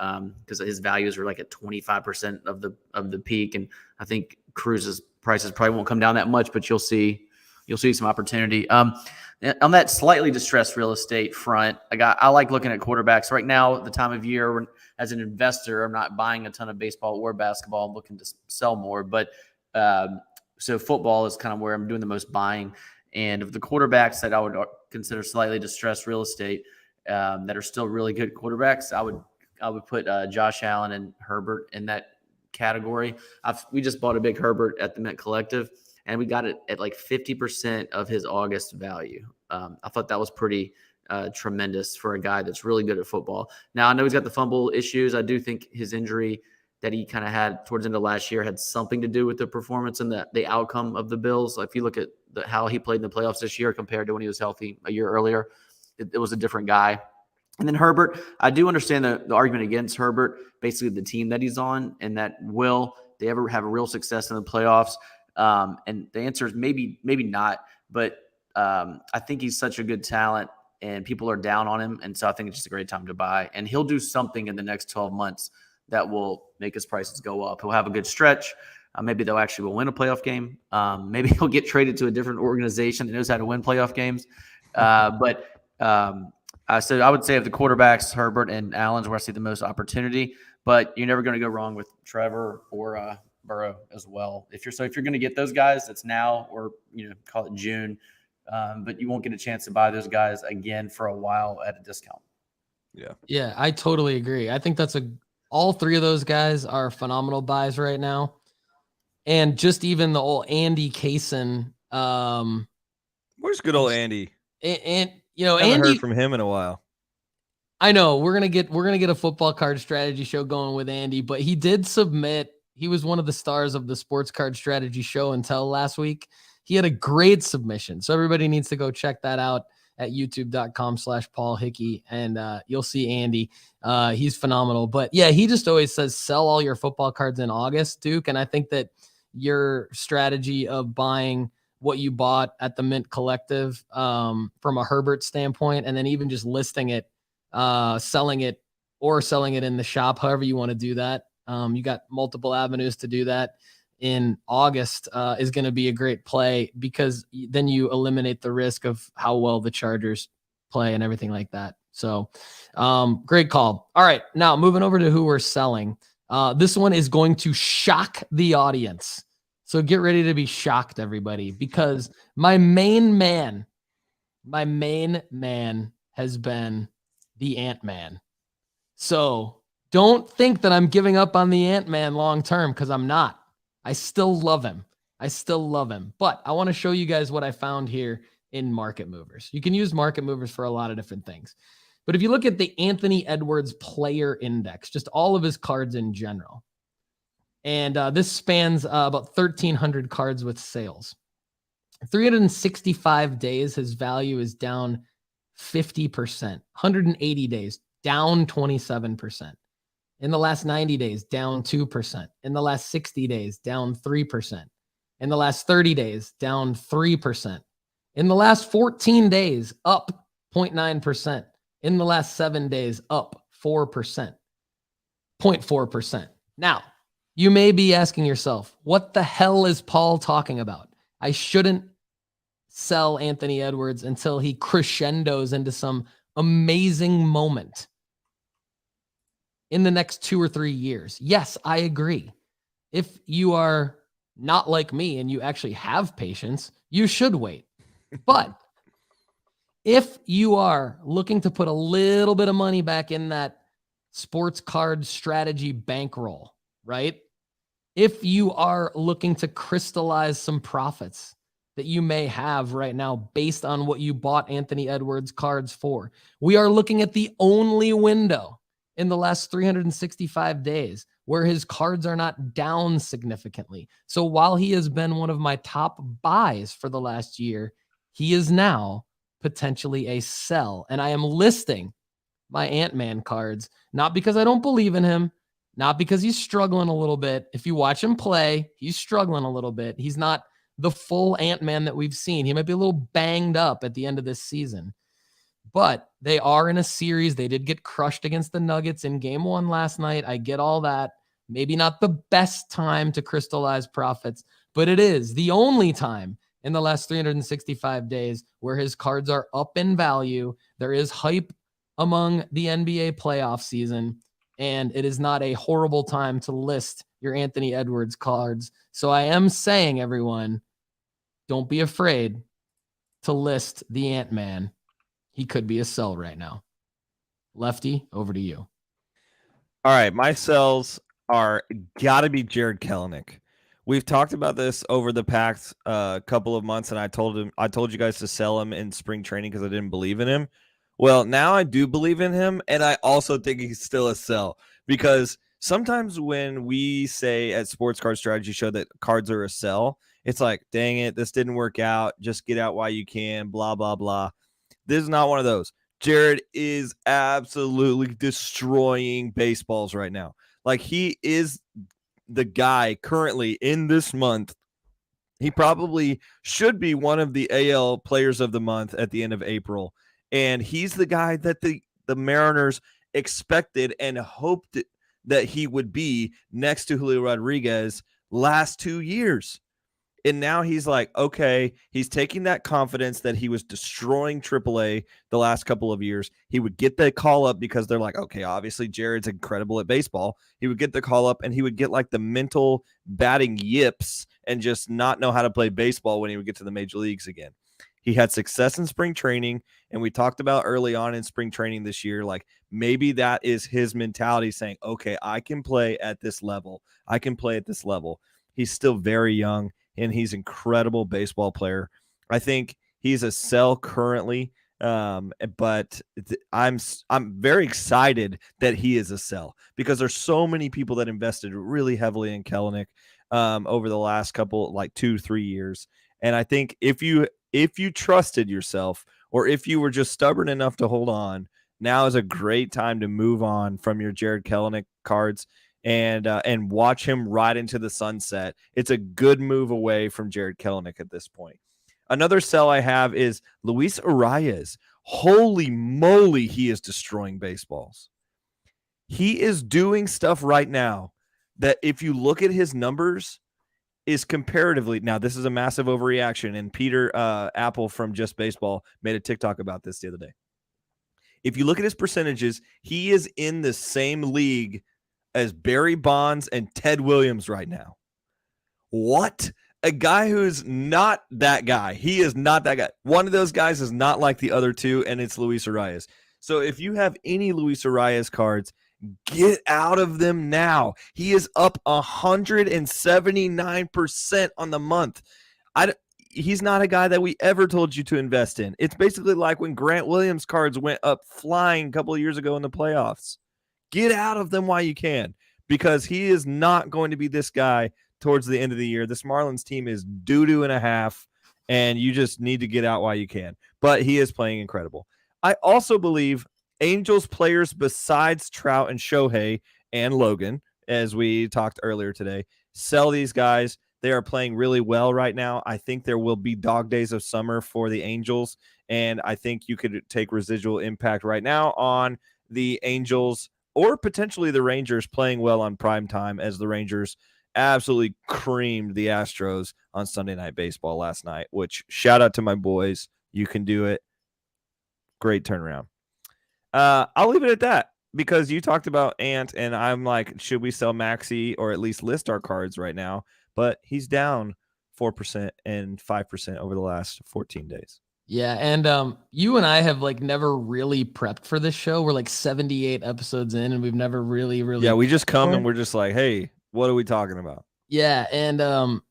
because his values were at 25% of the peak. And I think Cruz's prices probably won't come down that much, but you'll see some opportunity. On that slightly distressed real estate front, I like looking at quarterbacks right now. The time of year, as an investor, I'm not buying a ton of baseball or basketball. I'm looking to sell more, but so football is kind of where I'm doing the most buying. And of the quarterbacks that I would consider slightly distressed real estate that are still really good quarterbacks, I would put Josh Allen and Herbert in that category. We just bought a big Herbert at the Met Collective, and we got it at 50% of his August value. I thought that was pretty tremendous for a guy that's really good at football. Now, I know he's got the fumble issues. I do think his injury that he kind of had towards the end of last year had something to do with the performance and the outcome of the Bills. If you look at how he played in the playoffs this year compared to when he was healthy a year earlier, it was a different guy. And then Herbert, I do understand the argument against Herbert, basically the team that he's on, and that will they ever have a real success in the playoffs? And the answer is maybe not. But I think he's such a good talent, and people are down on him. And so I think it's just a great time to buy. And he'll do something in the next 12 months that will make his prices go up. He'll have a good stretch. Maybe they'll actually win a playoff game. Maybe he'll get traded to a different organization that knows how to win playoff games. So I would say of the quarterbacks, Herbert and Allen's where I see the most opportunity. But you're never going to go wrong with Trevor or Burrow as well. If you're going to get those guys, it's now or call it June. But you won't get a chance to buy those guys again for a while at a discount. Yeah, I totally agree. I think all three of those guys are phenomenal buys right now. And just even the old Andy Kaysen. Where's good old Andy? And haven't Andy heard from him in a while. I know we're gonna get a football card strategy show going with Andy, but he did submit. He was one of the stars of the sports card strategy show until last week. He had a great submission, so everybody needs to go check that out at youtube.com/Paul Hickey, and you'll see Andy. He's phenomenal. But yeah, he just always says sell all your football cards in August, Duke. And I think that your strategy of buying what you bought at the Mint Collective from a Herbert standpoint, and then even just listing it, selling it in the shop, however you want to do that. You got multiple avenues to do that in August is going to be a great play because then you eliminate the risk of how well the Chargers play and everything like that. So great call. All right, now moving over to who we're selling. This one is going to shock the audience. So get ready to be shocked, everybody, because my main man has been the Ant-Man. So don't think that I'm giving up on the Ant-Man long-term because I'm not. I still love him. But I want to show you guys what I found here in Market Movers. You can use Market Movers for a lot of different things. But if you look at the Anthony Edwards Player Index, just all of his cards in general, and this spans about 1,300 cards with sales. 365 days, his value is down 50%. 180 days, down 27%. In the last 90 days, down 2%. In the last 60 days, down 3%. In the last 30 days, down 3%. In the last 14 days, up 0.9%. In the last 7 days, up 4%. 0.4%. Now, you may be asking yourself, what the hell is Paul talking about? I shouldn't sell Anthony Edwards until he crescendos into some amazing moment in the next 2 or 3 years. Yes, I agree. If you are not like me and you actually have patience, you should wait. But if you are looking to put a little bit of money back in that sports card strategy bankroll, right? If you are looking to crystallize some profits that you may have right now based on what you bought Anthony Edwards cards for, we are looking at the only window in the last 365 days where his cards are not down significantly. So while he has been one of my top buys for the last year, he is now potentially a sell. And I am listing my Ant-Man cards, not because I don't believe in him, not because he's struggling a little bit. If you watch him play, he's struggling a little bit. He's not the full Ant-Man that we've seen. He might be a little banged up at the end of this season. But they are in a series. They did get crushed against the Nuggets in game 1 last night. I get all that. Maybe not the best time to crystallize profits, but it is the only time in the last 365 days where his cards are up in value. There is hype among the NBA playoff season, and it is not a horrible time to list your Anthony Edwards cards. So I am saying, everyone, don't be afraid to list the Ant-Man. He could be a sell right now. Lefty, over to you. All right, my sells are got to be Jared Kelenic. We've talked about this over the past couple of months, and I told you guys to sell him in spring training because I didn't believe in him. Well, now I do believe in him, and I also think he's still a sell because sometimes when we say at Sports Card Strategy Show that cards are a sell, it's like, dang it, this didn't work out. Just get out while you can, blah, blah, blah. This is not one of those. Jared is absolutely destroying baseballs right now. Like, he is the guy currently in this month. He probably should be one of the AL players of the month at the end of April. And he's the guy that the Mariners expected and hoped that he would be next to Julio Rodriguez last 2 years. And now he's like, okay, he's taking that confidence that he was destroying AAA the last couple of years. He would get the call up because they're like, okay, obviously Jared's incredible at baseball. He would get the call up and he would get like the mental batting yips and just not know how to play baseball when he would get to the major leagues again. He had success in spring training, and we talked about early on in spring training this year, like maybe that is his mentality saying, okay, I can play at this level. I can play at this level. He's still very young, and he's an incredible baseball player. I think he's a sell currently, but I'm very excited that he is a sell because there's so many people that invested really heavily in Kelenic over the last couple, like 2-3 years. And I think if you trusted yourself or if you were just stubborn enough to hold on, now is a great time to move on from your Jared Kelenic cards and watch him ride into the sunset. It's a good move away from Jared Kelenic at this point. Another sell I have is Luis Arias. Holy moly, he is destroying baseballs. He is doing stuff right now that if you look at his numbers is comparatively, now this is a massive overreaction, and Peter Apple from Just Baseball made a TikTok about this the other day. If you look at his percentages, he is in the same league as Barry Bonds and Ted Williams right now. What? A guy who's not that guy. He is not that guy. One of those guys is not like the other two, and it's Luis Arias. So if you have any Luis Arias cards, get out of them now. He is up 179% on the month. He's not a guy that we ever told you to invest in. It's basically like when Grant Williams cards went up flying a couple of years ago in the playoffs. Get out of them while you can, because he is not going to be this guy towards the end of the year. This Marlins team is doo-doo and a half, and you just need to get out while you can. But he is playing incredible. I also believe Angels players besides Trout and Shohei and Logan, as we talked earlier today, sell these guys. They are playing really well right now. I think there will be dog days of summer for the Angels, and I think you could take residual impact right now on the Angels or potentially the Rangers playing well on prime time, as the Rangers absolutely creamed the Astros on Sunday Night Baseball last night, which shout out to my boys. You can do it. Great turnaround. I'll leave it at that because you talked about Ant, and I'm like, should we sell Maxey or at least list our cards right now? But he's down 4% and 5% over the last 14 days. Yeah, and you and I have like never really prepped for this show. We're like 78 episodes in, and we've never really. Yeah, we just come and we're just like, hey, what are we talking about? Yeah, and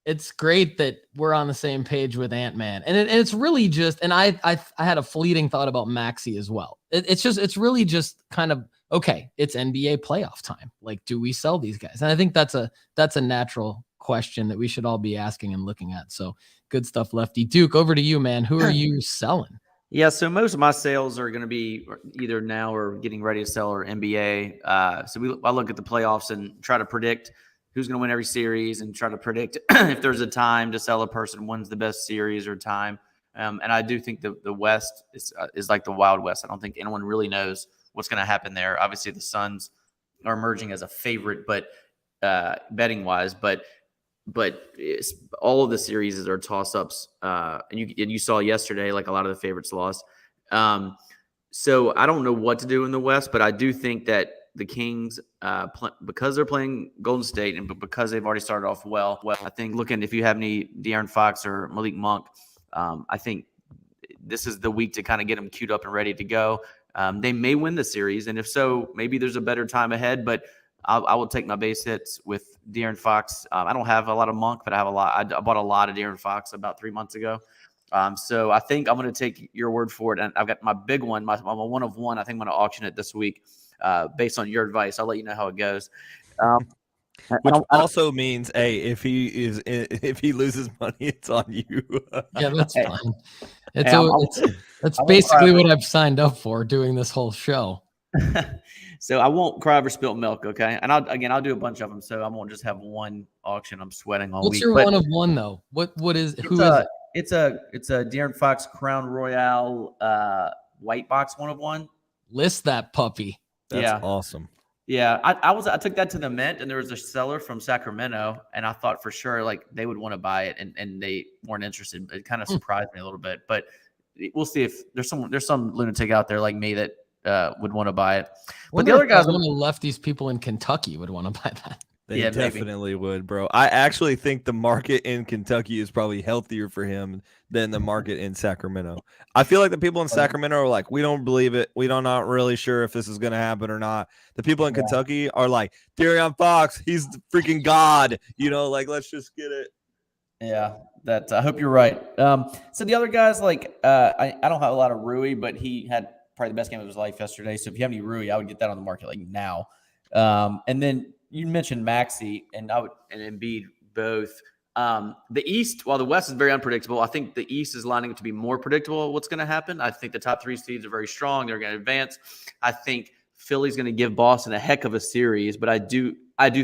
it's great that we're on the same page with Ant-Man, and it's really just. And I had a fleeting thought about Maxey as well. It's really just kind of okay. It's NBA playoff time. Like, do we sell these guys? And I think that's a natural question that we should all be asking and looking at. So good stuff, Lefty. Duke, over to you, man. Who are you selling? Yeah, so most of my sales are going to be either now or getting ready to sell or NBA. I look at the playoffs and try to predict who's going to win every series and try to predict if there's a time to sell a person wins the best series or time. And I do think the West is like the Wild West. I don't think anyone really knows what's going to happen there. Obviously, the Suns are emerging as a favorite, but betting wise, but all of the series are toss-ups, and you saw yesterday, like a lot of the favorites lost. So I don't know what to do in the West, but I do think that the Kings, because they're playing Golden State and because they've already started off well, I think looking if you have any De'Aaron Fox or Malik Monk, I think this is the week to kind of get them queued up and ready to go. They may win the series, and if so, maybe there's a better time ahead, but I will take my base hits with De'Aaron Fox. I don't have a lot of Monk, but I have a lot. I bought a lot of De'Aaron Fox about 3 months ago. So I think I'm going to take your word for it. And I've got my big one, I'm a 1 of 1. I think I'm going to auction it this week based on your advice. I'll let you know how it goes. Which also means, hey, if he loses money, it's on you. Yeah, that's Hey. fine. Hey, That's basically what I've signed up for doing this whole show. So I won't cry over spilt milk, okay? And I'll do a bunch of them, so I won't just have one auction I'm sweating all What's week. your But 1 of 1 though? Who is it? It's a De'Aaron Fox Crown Royale white box 1 of 1. List that puppy. That's awesome. Yeah, I took that to the Mint, and there was a seller from Sacramento, and I thought for sure like they would want to buy it, and they weren't interested. It kind of surprised me a little bit, but we'll see if there's some lunatic out there like me that would want to buy it. But the other guys, one of the lefties people in Kentucky would want to buy that. They definitely would, bro. I actually think the market in Kentucky is probably healthier for him than the market in Sacramento. I feel like the people in Sacramento are like, we don't believe it. We don't not really sure if this is going to happen or not. The people in Kentucky are like, De'Aaron Fox, he's the freaking god. Like, let's just get it. Yeah, I hope you're right. So the other guys, like, I don't have a lot of Rui, but he had probably the best game of his life yesterday. So if you have any Rui, I would get that on the market like now. And then you mentioned Maxey and Embiid both. The East, while the West is very unpredictable, I think the East is lining up to be more predictable. What's going to happen? I think the top 3 seeds are very strong. They're going to advance. I think Philly's going to give Boston a heck of a series, but I do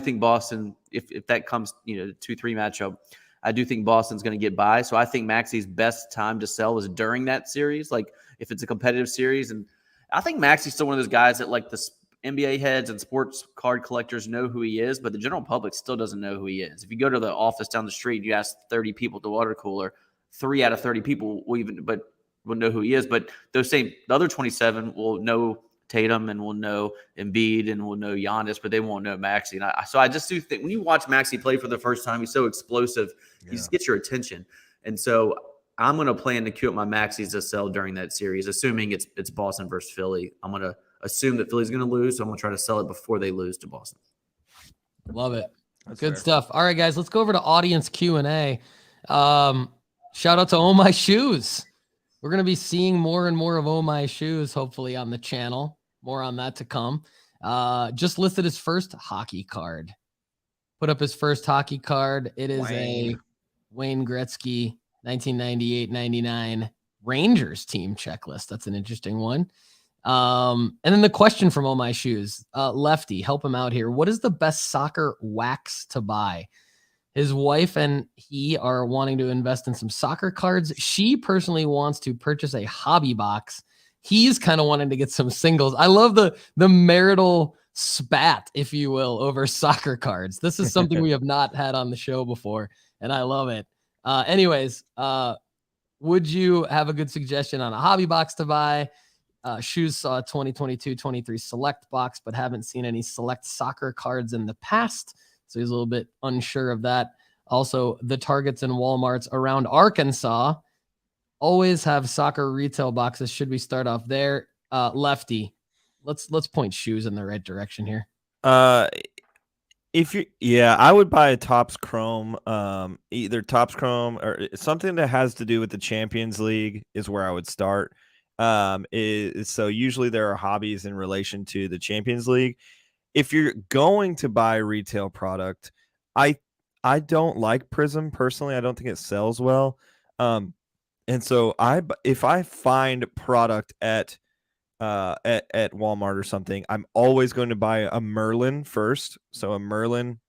think Boston, if that comes, 2-3 matchup, I do think Boston's going to get by. So I think Maxey's best time to sell is during that series, like if it's a competitive series. And I think Maxey's still one of those guys that like the NBA heads and sports card collectors know who he is, but the general public still doesn't know who he is. If you go to the office down the street, you ask 30 people at the water cooler, 3 out of 30 people will know who he is. But the other 27 will know Tatum and will know Embiid and will know Giannis, but they won't know Maxey. And so I just do think when you watch Maxey play for the first time, he's so explosive, he just gets your attention. And so I'm going to plan to queue up my Maxies to sell during that series, assuming it's Boston versus Philly. I'm going to assume that Philly's going to lose, so I'm going to try to sell it before they lose to Boston. Love it. That's good stuff. All right, guys, let's go over to audience Q&A. Shout out to Oh My Shoes. We're going to be seeing more and more of Oh My Shoes, hopefully, on the channel. More on that to come. Just listed his first hockey card. Put up his first hockey card. It is a Wayne Gretzky 1998-99 Rangers team checklist. That's an interesting one. And then the question from Oh My Shoes, Lefty, help him out here. What is the best soccer wax to buy? His wife and he are wanting to invest in some soccer cards. She personally wants to purchase a hobby box. He's kind of wanting to get some singles. I love the marital spat, if you will, over soccer cards. This is something we have not had on the show before, and I love it. Anyways, would you have a good suggestion on a hobby box to buy? Shoes saw a 2022-23 select box, but haven't seen any select soccer cards in the past. So he's a little bit unsure of that. Also, the Targets and Walmarts around Arkansas always have soccer retail boxes. Should we start off there? Lefty, let's point Shoes in the right direction here. I would buy a Topps Chrome, either Topps Chrome or something that has to do with the Champions League is where I would start. So usually there are hobbies in relation to the Champions League. If you're going to buy a retail product, I don't like Prism personally. I don't think it sells well. And so if I find product at Walmart or something, I'm always going to buy a Merlin first. So a Merlin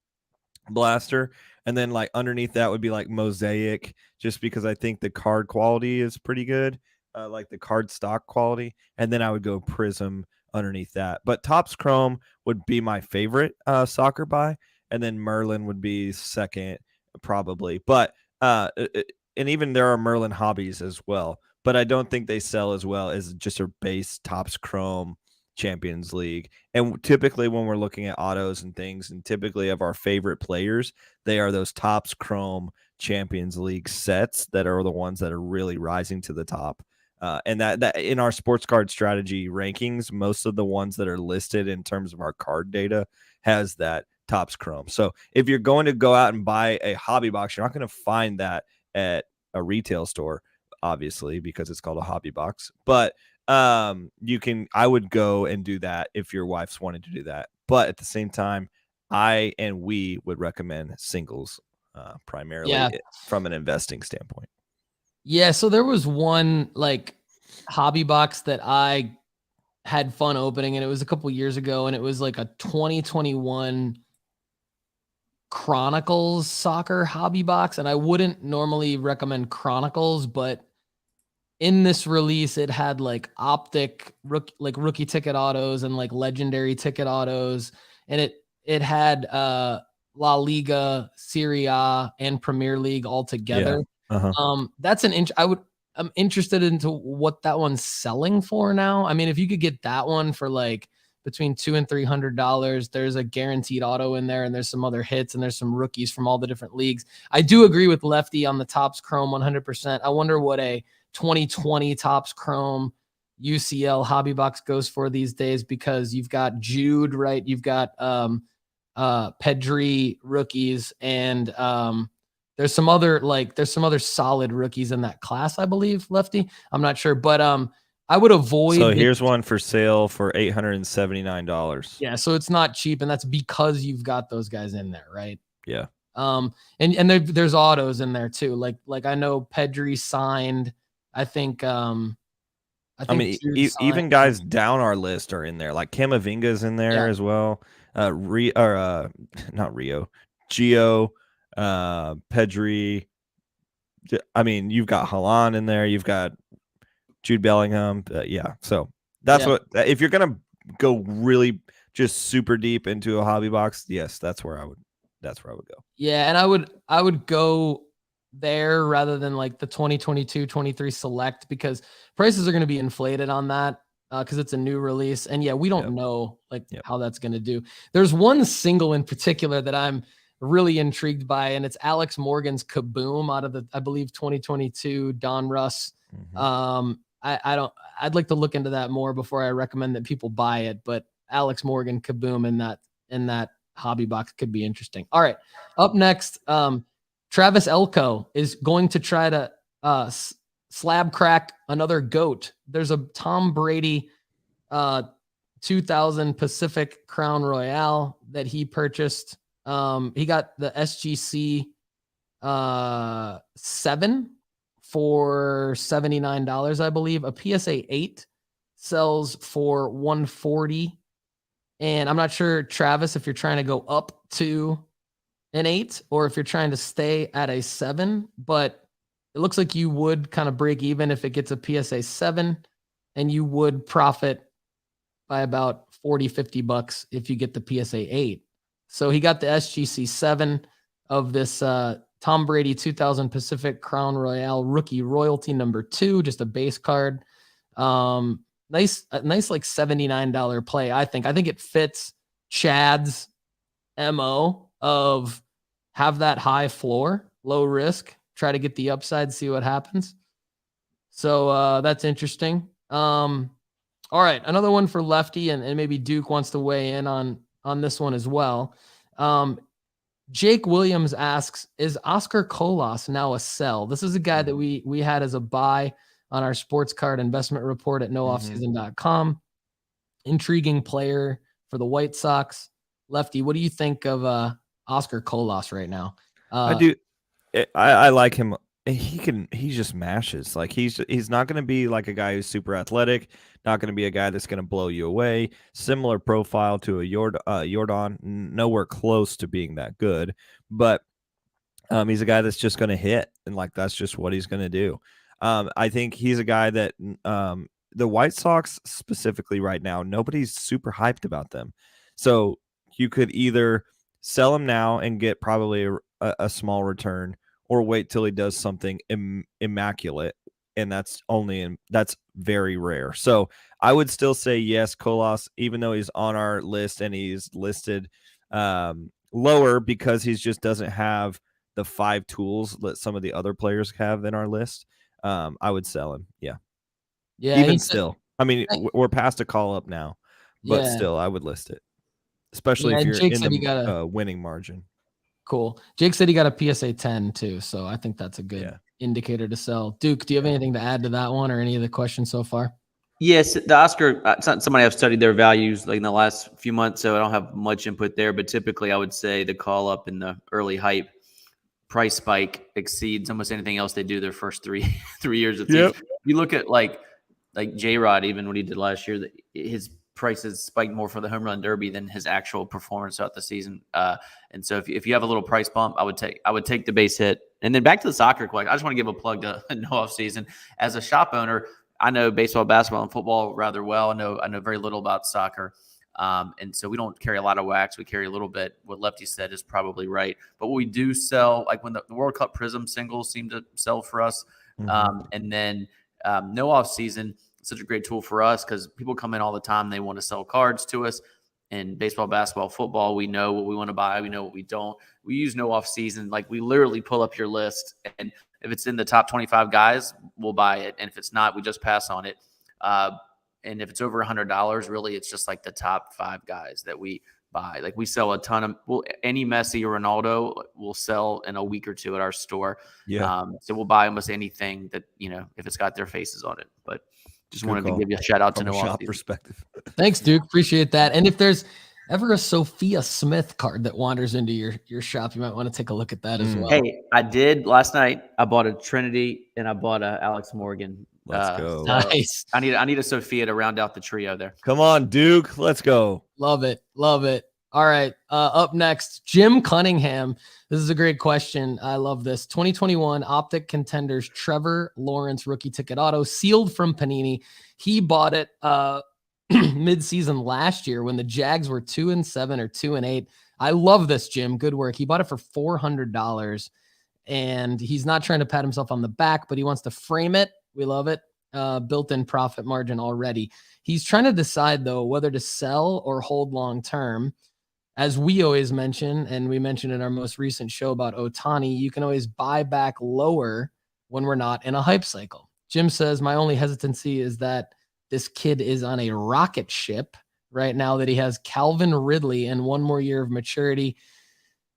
blaster, and then like underneath that would be like Mosaic, just because I think the card quality is pretty good. Like the card stock quality, and then I would go Prism underneath that. But Topps Chrome would be my favorite soccer buy, and then Merlin would be second probably. But and even there are Merlin hobbies as well, but I don't think they sell as well as just a base Topps Chrome Champions League. And typically when we're looking at autos and things, and typically of our favorite players, they are those Topps Chrome Champions League sets that are the ones that are really rising to the top. And that in our sports card strategy rankings, most of the ones that are listed in terms of our card data has that Topps Chrome. So if you're going to go out and buy a hobby box, you're not going to find that at a retail store. obviously, because it's called a hobby box. But I would go and do that if your wife's wanting to do that. But at the same time, we would recommend singles primarily from an investing standpoint. Yeah. So there was one like hobby box that I had fun opening, and it was a couple years ago, and it was like a 2021 Chronicles soccer hobby box. And I wouldn't normally recommend Chronicles, but in this release, it had like rookie ticket autos and like legendary ticket autos. And it had La Liga, Serie A, and Premier League all together. Yeah. That's I'm interested into what that one's selling for now. I mean, if you could get that one for like between $200 and $300, there's a guaranteed auto in there, and there's some other hits, and there's some rookies from all the different leagues. I do agree with Lefty on the Topps Chrome 100%. I wonder what a 2020 Topps Chrome UCL hobby box goes for these days, because you've got Jude, right? You've got Pedri rookies, and there's some other solid rookies in that class, I believe, Lefty. I'm not sure, but I would avoid. So here's one for sale for $879. Yeah, so it's not cheap, and that's because you've got those guys in there, right? Yeah. And there's autos in there too. Like I know Pedri signed. I think even guys down our list are in there. Like Camavinga's in there as well. Not Rio, Gio, Pedri. I mean, you've got Haaland in there. You've got Jude Bellingham. So that's what, if you're gonna go really just super deep into a hobby box, yes, that's where I would go. Yeah, and I would go there rather than like the 2022-23 select, because prices are going to be inflated on that because it's a new release, and we don't know how that's going to do. There's one single in particular that I'm really intrigued by, and it's Alex Morgan's Kaboom out of the, I believe, 2022 Don Russ. I'd like to look into that more before I recommend that people buy it, but Alex Morgan Kaboom in that hobby box could be interesting. All right, up next, Travis Elko is going to try to slab crack another GOAT. There's a Tom Brady 2000 Pacific Crown Royale that he purchased. He got the SGC 7 for $79, I believe. A PSA 8 sells for $140. And I'm not sure, Travis, if you're trying to go up to an 8 or if you're trying to stay at a 7, but it looks like you would kind of break even if it gets a PSA 7, and you would profit by about $40-$50 if you get the PSA 8. So he got the SGC 7 of this Tom Brady 2000 Pacific Crown Royale rookie royalty number 2, just a base card. Nice like $79 play, I think. I think it fits Chad's MO of have that high floor, low risk, try to get the upside, see what happens. So that's interesting. All right, another one for Lefty, and maybe Duke wants to weigh in on this one as well. Jake Williams asks, is Oscar Colas now a sell? This is a guy that we had as a buy on our sports card investment report at nooffseason.com. Intriguing player for the White Sox. Lefty, what do you think of Oscar Colas right now? I do. I like him. He just mashes. Like he's not going to be like a guy who's super athletic. Not going to be a guy that's going to blow you away. Similar profile to a Jordan. Nowhere close to being that good, but he's a guy that's just going to hit, and like that's just what he's going to do. I think he's a guy that the White Sox specifically right now, nobody's super hyped about them. So you could either sell him now and get probably a small return, or wait till he does something immaculate, and that's very rare. So I would still say yes, Colas, even though he's on our list and he's listed lower because he just doesn't have the 5 tools that some of the other players have in our list. I would sell him. Yeah. Even still, I mean, we're past a call up now, but still, I would list it, especially if you're in the winning margin. Cool. Jake said he got a PSA 10 too, so I think that's a good indicator to sell. Duke, do you have anything to add to that one or any of the questions so far? Yes, the Oscar, it's not somebody I've studied their values like in the last few months, so I don't have much input there. But typically, I would say the call up in the early hype price spike exceeds almost anything else they do their first 3 years of season. Yep. You look at like J-Rod, even what he did last year, his prices spiked more for the home run derby than his actual performance throughout the season. And so if you have a little price bump, I would take the base hit. And then back to the soccer question, I just want to give a plug to no off season. As a shop owner, I know baseball, basketball, and football rather well. I know very little about soccer. And so we don't carry a lot of wax. We carry a little bit. What Lefty said is probably right. But what we do sell, like when the World Cup Prism singles seem to sell for us. And then no off season, such a great tool for us because people come in all the time. They want to sell cards to us. In baseball, basketball, football, we know what we want to buy. We know what we don't. We use no off season. Like we literally pull up your list, and if it's in the top 25 guys, we'll buy it. And if it's not, we just pass on it. And if it's over $100, really, it's just like the top 5 guys that we buy. Like we sell a ton of any Messi or Ronaldo will sell in a week or two at our store. Yeah. So we'll buy almost anything that, if it's got their faces on it. But just wanted to give you a shout out to no shop perspective. Thanks, Duke. Appreciate that. And if there's ever a Sophia Smith card that wanders into your shop, you might want to take a look at that as well. Hey, I did last night. I bought a Trinity and I bought a Alex Morgan. Let's go. Nice. I need a Sophia to round out the trio there. Come on, Duke. Let's go. Love it. Love it. All right. Up next, Jim Cunningham. This is a great question. I love this. 2021 Optic Contenders Trevor Lawrence rookie ticket auto sealed from Panini. He bought it mid-season last year when the Jags were 2-7 or 2-8. I love this, Jim. Good work. He bought it for $400, and he's not trying to pat himself on the back, but he wants to frame it. We love it. Built-in profit margin already. He's trying to decide, though, whether to sell or hold long-term. As we always mention, and we mentioned in our most recent show about Ohtani, you can always buy back lower when we're not in a hype cycle. Jim says, my only hesitancy is that this kid is on a rocket ship right now, that he has Calvin Ridley and one more year of maturity.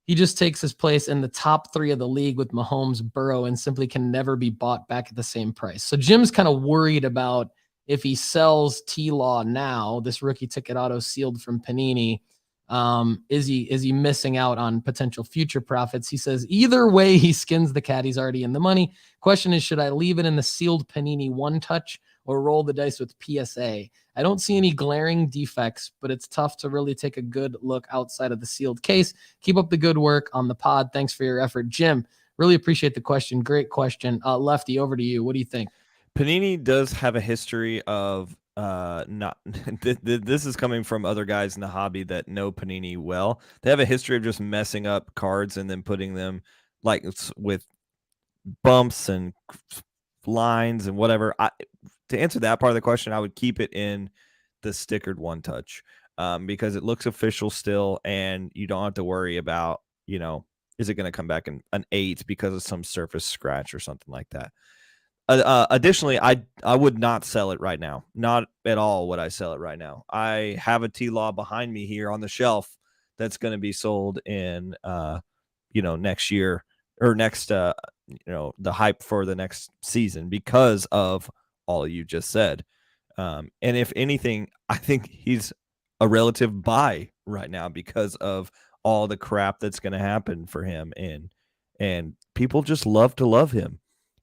He just takes his place in the top 3 of the league with Mahomes, Burrow, and simply can never be bought back at the same price. So Jim's kind of worried about if he sells T-Law now, this rookie ticket auto sealed from Panini, is he missing out on potential future profits? He says either way he skins the cat, he's already in the money. Question is, should I leave it in the sealed Panini one touch or roll the dice with PSA? I don't see any glaring defects, but it's tough to really take a good look outside of the sealed case. Keep up the good work on the pod. Thanks for your effort, Jim. Really appreciate the question. Great question. Lefty, over to you. What do you think? Panini does have a history of not this is coming from other guys in the hobby that know Panini well. They have a history of just messing up cards and then putting them like with bumps and lines and whatever. To answer that part of the question, I would keep it in the stickered one touch because it looks official still, and you don't have to worry about, is it going to come back in an 8 because of some surface scratch or something like that. Additionally, I would not sell it right now. Not at all would I sell it right now. I have a T-Law behind me here on the shelf that's going to be sold in, next year or next, the hype for the next season because of all you just said. And if anything, I think he's a relative buy right now because of all the crap that's going to happen for him. And people just love to love him.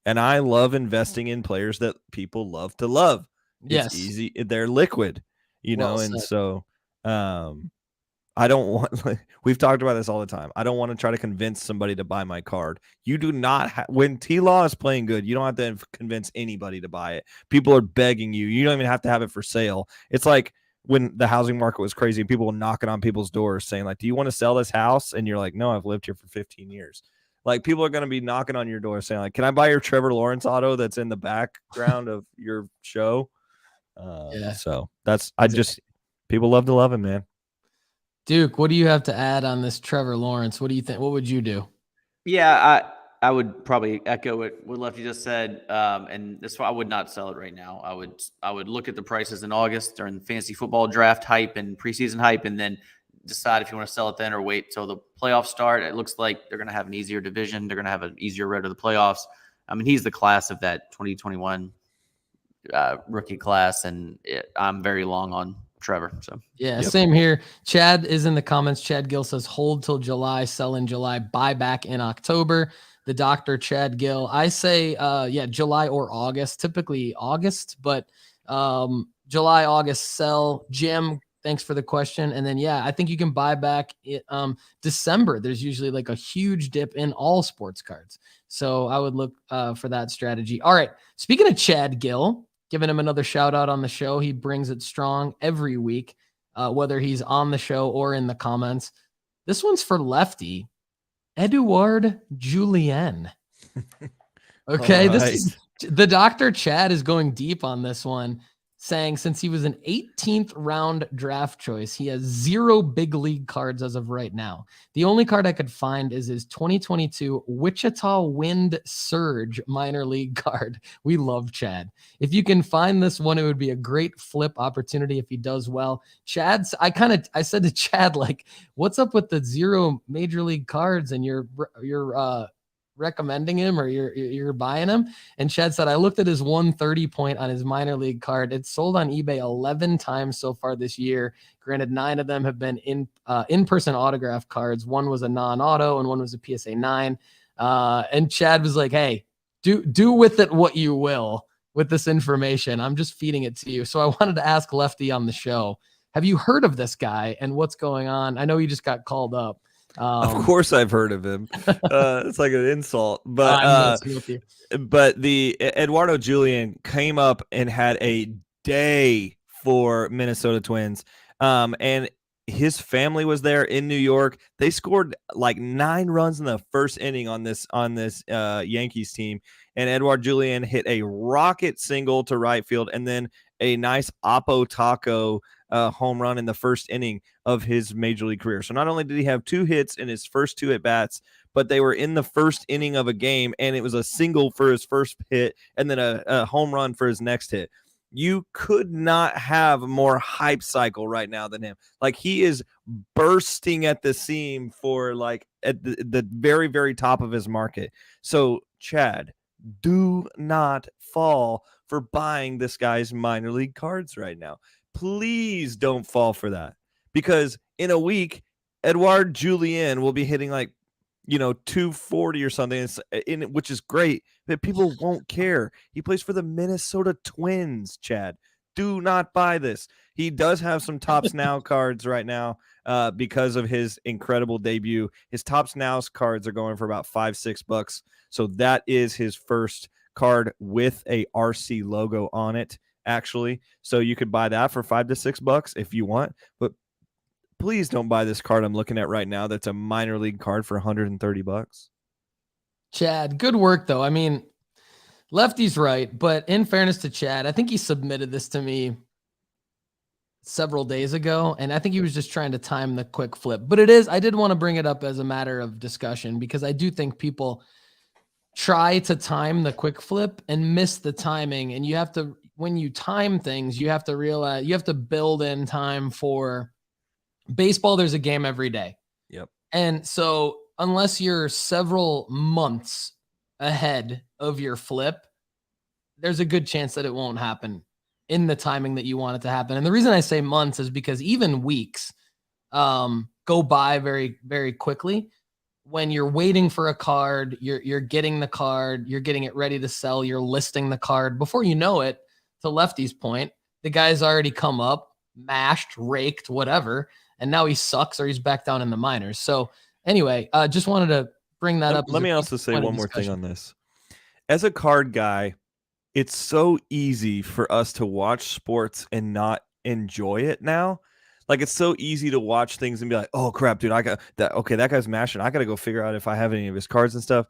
And I love investing in players that people love to love. It's easy. They're liquid, and so I don't want, we've talked about this all the time. I don't want to try to convince somebody to buy my card. You do not, when T-Law is playing good, you don't have to convince anybody to buy it. People are begging you. You don't even have to have it for sale. It's like when the housing market was crazy and people were knocking on people's doors saying like, do you want to sell this house? And you're like, no, I've lived here for 15 years. Like people are going to be knocking on your door saying like, can I buy your Trevor Lawrence auto that's in the background of your show? So people love to love him, man. Duke, what do you have to add on this Trevor Lawrence? What do you think? What would you do? Yeah, I would probably echo what Lefty just said. And that's why I would not sell it right now. I would look at the prices in August during the fantasy football draft hype and preseason hype, and then decide if you want to sell it then or wait till the playoffs start. It looks like they're going to have an easier division. They're going to have an easier road to the playoffs. I mean, he's the class of that 2021 rookie class, and I'm very long on Trevor. So yeah, same here. Chad is in the comments. Chad Gill says hold till July, sell in July, buy back in October. The doctor, Chad Gill. I say, July or August, typically August, but July, August, sell. Jim, thanks for the question. And then, I think you can buy back December. There's usually like a huge dip in all sports cards. So I would look for that strategy. All right. Speaking of Chad Gill, giving him another shout out on the show. He brings it strong every week, whether he's on the show or in the comments. This one's for Lefty. Edouard Julien. Okay, All this right. is the Dr. Chad is going deep on this one, saying since he was an 18th round draft choice, he has 0 big league cards as of right now. The only card I could find is his 2022 Wichita Wind Surge minor league card. We love Chad. If you can find this one, it would be a great flip opportunity if he does well. Chad's, I said to Chad, like, what's up with the 0 major league cards and you're recommending him or you're buying him? And Chad said, I looked at his 130 point on his minor league card. It's sold on eBay 11 times so far this year. Granted, 9 of them have been in-person autograph cards. One was a non-auto and one was a PSA 9. And Chad was like, hey, do with it what you will with this information. I'm just feeding it to you. So I wanted to ask Lefty on the show, have you heard of this guy and what's going on? I know he just got called up. Of course I've heard of him. It's like an insult, but the Eduardo Julien came up and had a day for Minnesota Twins. And his family was there in New York. They scored like 9 runs in the first inning on this Yankees team. And Eduardo Julien hit a rocket single to right field and then a nice Oppo Taco home run in the first inning of his major league career. So not only did he have 2 hits in his first 2 at bats, but they were in the first inning of a game, and it was a single for his first hit and then a home run for his next hit. You could not have more hype cycle right now than him. Like, he is bursting at the seam for like at the very, very top of his market. So Chad, do not fall for buying this guy's minor league cards right now. Please don't fall for that, because in a week, Eduardo Julien will be hitting like, 240 or something, which is great, but people won't care. He plays for the Minnesota Twins, Chad. Do not buy this. He does have some Tops Now cards right now because of his incredible debut. His Tops Now cards are going for about $5-6. So that is his first card with a RC logo on it, actually. So you could buy that for $5 to $6 if you want, but please don't buy this card I'm looking at right now. That's a minor league card for $130. Chad, good work though. I mean, Lefty's right, but in fairness to Chad, I think he submitted this to me several days ago, and I think he was just trying to time the quick flip. But I did want to bring it up as a matter of discussion, because I do think people try to time the quick flip and miss the timing. And you have to, when you time things, you have to realize you have to build in time for baseball. There's a game every day. Yep. And so unless you're several months ahead of your flip, there's a good chance that it won't happen in the timing that you want it to happen. And the reason I say months is because even weeks go by very, very quickly. When you're waiting for a card, you're getting the card, you're getting it ready to sell, you're listing the card. Before you know it, to Lefty's point, the guy's already come up, mashed, raked, whatever, and now he sucks or he's back down in the minors. So anyway, just wanted to bring that up. Let me also say one more thing on this. As a card guy, it's so easy for us to watch sports and not enjoy it now. Like, it's so easy to watch things and be like, oh crap, dude, I got that. Okay, that guy's mashing. I got to go figure out if I have any of his cards and stuff.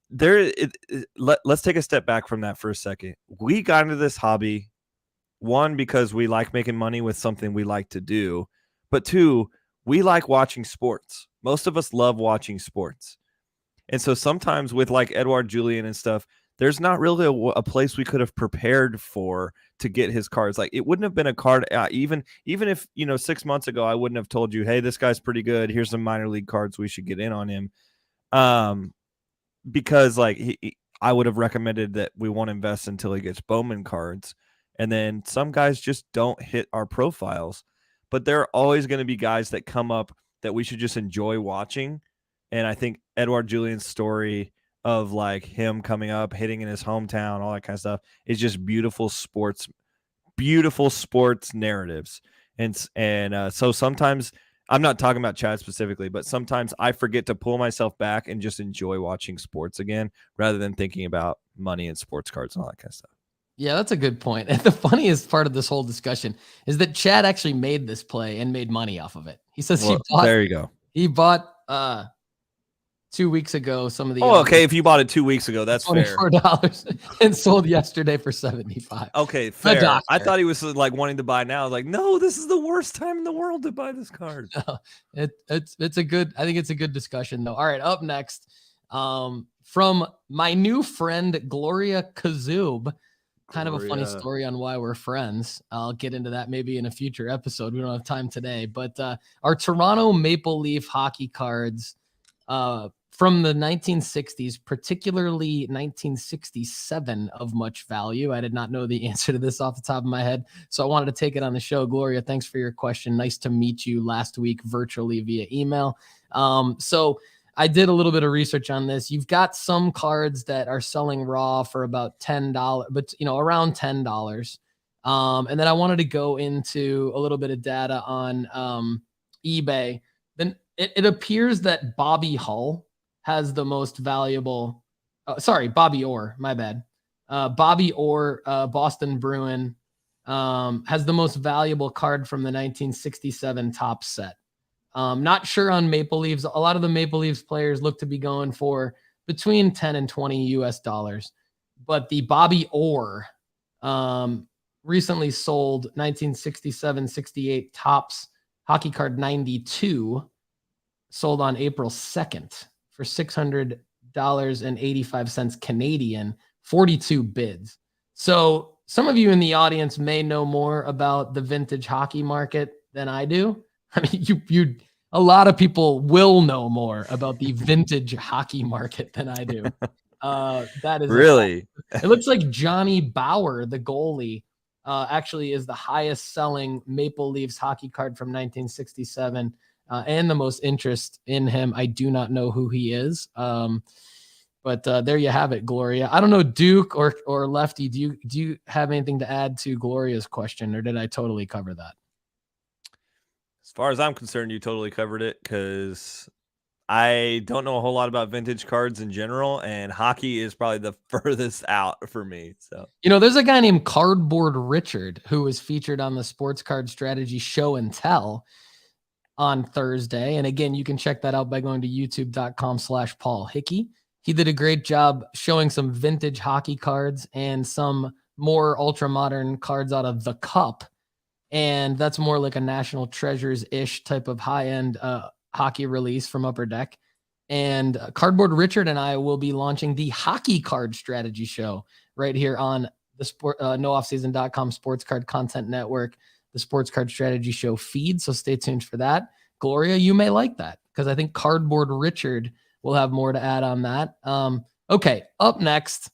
Let's take a step back from that for a second. We got into this hobby, one, because we like making money with something we like to do, but 2, we like watching sports. Most of us love watching sports. And so sometimes with like Eduardo Julien and stuff, there's not really a place we could have prepared for to get his cards. Like, it wouldn't have been a card, even if 6 months ago I wouldn't have told you, hey, this guy's pretty good, here's some minor league cards, we should get in on him. Because like I would have recommended that we won't invest until he gets Bowman cards. And then some guys just don't hit our profiles. But there are always going to be guys that come up that we should just enjoy watching. And I think Edouard Julien's story of like him coming up, hitting in his hometown, all that kind of stuff is just beautiful sports narratives. And so sometimes I'm not talking about Chad specifically, but sometimes I forget to pull myself back and just enjoy watching sports again rather than thinking about money and sports cards and all that kind of stuff. Yeah, that's a good point. And the funniest part of this whole discussion is that Chad actually made this play and made money off of it. He says there you go. He bought 2 weeks ago some of the. Oh, okay. If you bought it 2 weeks ago, that's $24 and sold yesterday for $75. Okay, fair. I thought he was like wanting to buy now. I was like, no, this is the worst time in the world to buy this card. No, it's a good. I think it's a good discussion though. All right, up next, from my new friend Gloria Kazoob. Kind of a funny story on why we're friends. I'll get into that maybe in a future episode. We don't have time today, but our Toronto Maple Leaf hockey cards from the 1960s, particularly 1967, of much value. I did not know the answer to this off the top of my head, so I wanted to take it on the show. Gloria, thanks for your question. Nice to meet you last week virtually via email. So I did a little bit of research on this. You've got some cards that are selling raw for about $10, but around $10. And then I wanted to go into a little bit of data on eBay. Then it appears that Bobby Hull has the most valuable. Bobby Orr, my bad. Bobby Orr, Boston Bruin, has the most valuable card from the 1967 top set. Not sure on Maple Leafs. A lot of the Maple Leafs players look to be going for between 10 and 20 US dollars. But the Bobby Orr recently sold 1967-68 Topps hockey card 92, sold on April 2nd for $600.85 Canadian, 42 bids. So some of you in the audience may know more about the vintage hockey market than I do. I mean, a lot of people will know more about the vintage hockey market than I do. That is really. It looks like Johnny Bauer, the goalie, actually is the highest selling Maple Leafs hockey card from 1967, and the most interest in him. I do not know who he is, but there you have it, Gloria. I don't know, Duke or Lefty. Do you have anything to add to Gloria's question, or did I totally cover that? As far as I'm concerned, you totally covered it, because I don't know a whole lot about vintage cards in general, and hockey is probably the furthest out for me. So, there's a guy named Cardboard Richard who was featured on the Sports Card Strategy Show and Tell on Thursday. And again, you can check that out by going to youtube.com/Paul Hickey. He did a great job showing some vintage hockey cards and some more ultra modern cards out of the Cup. And that's more like a National Treasures-ish type of high-end hockey release from Upper Deck. And Cardboard Richard and I will be launching the Hockey Card Strategy Show right here on the nooffseason.com Sports Card Content Network, the Sports Card Strategy Show feed. So stay tuned for that. Gloria, you may like that, because I think Cardboard Richard will have more to add on that. Okay, up next,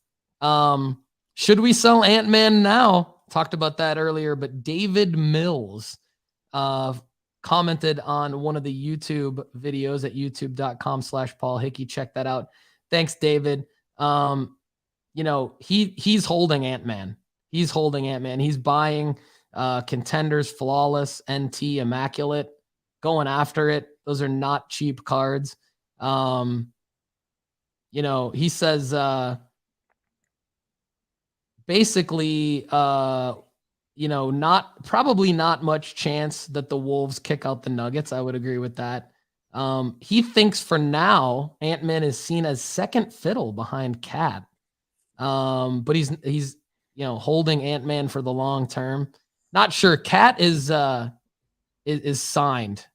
should we sell Ant-Man now? Talked about that earlier, but David Mills commented on one of the YouTube videos at youtube.com/Paul Hickey. Check that out. Thanks, David. He's holding Ant-Man. He's holding Ant-Man. He's buying Contenders, Flawless, NT, Immaculate, going after it. Those are not cheap cards. He says basically, probably not much chance that the Wolves kick out the Nuggets. I would agree with that. He thinks for now, Ant-Man is seen as second fiddle behind Cat. But he's holding Ant-Man for the long term. Not sure. Cat is signed.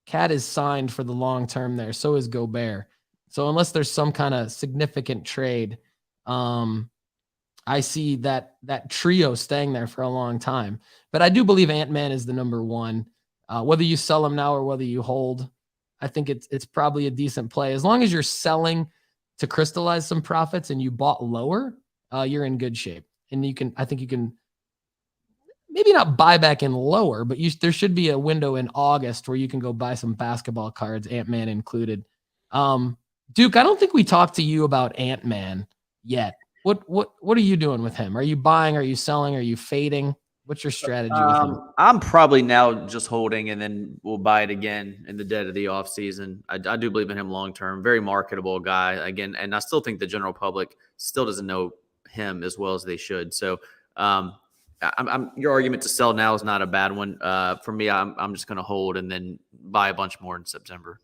Cat is signed for the long term there. So is Gobert. So unless there's some kind of significant trade, I see that trio staying there for a long time. But I do believe Ant-Man is the number one. Whether you sell him now or whether you hold, I think it's probably a decent play. As long as you're selling to crystallize some profits and you bought lower, you're in good shape. And I think you can maybe not buy back in lower, but there should be a window in August where you can go buy some basketball cards, Ant-Man included. Duke, I don't think we talked to you about Ant-Man yet. What are you doing with him? Are you buying? Are you selling? Are you fading? What's your strategy with him? I'm probably now just holding, and then we'll buy it again in the dead of the offseason. I do believe in him long term. Very marketable guy again, and I still think the general public still doesn't know him as well as they should. So, your argument to sell now is not a bad one. For me, I'm just going to hold and then buy a bunch more in September.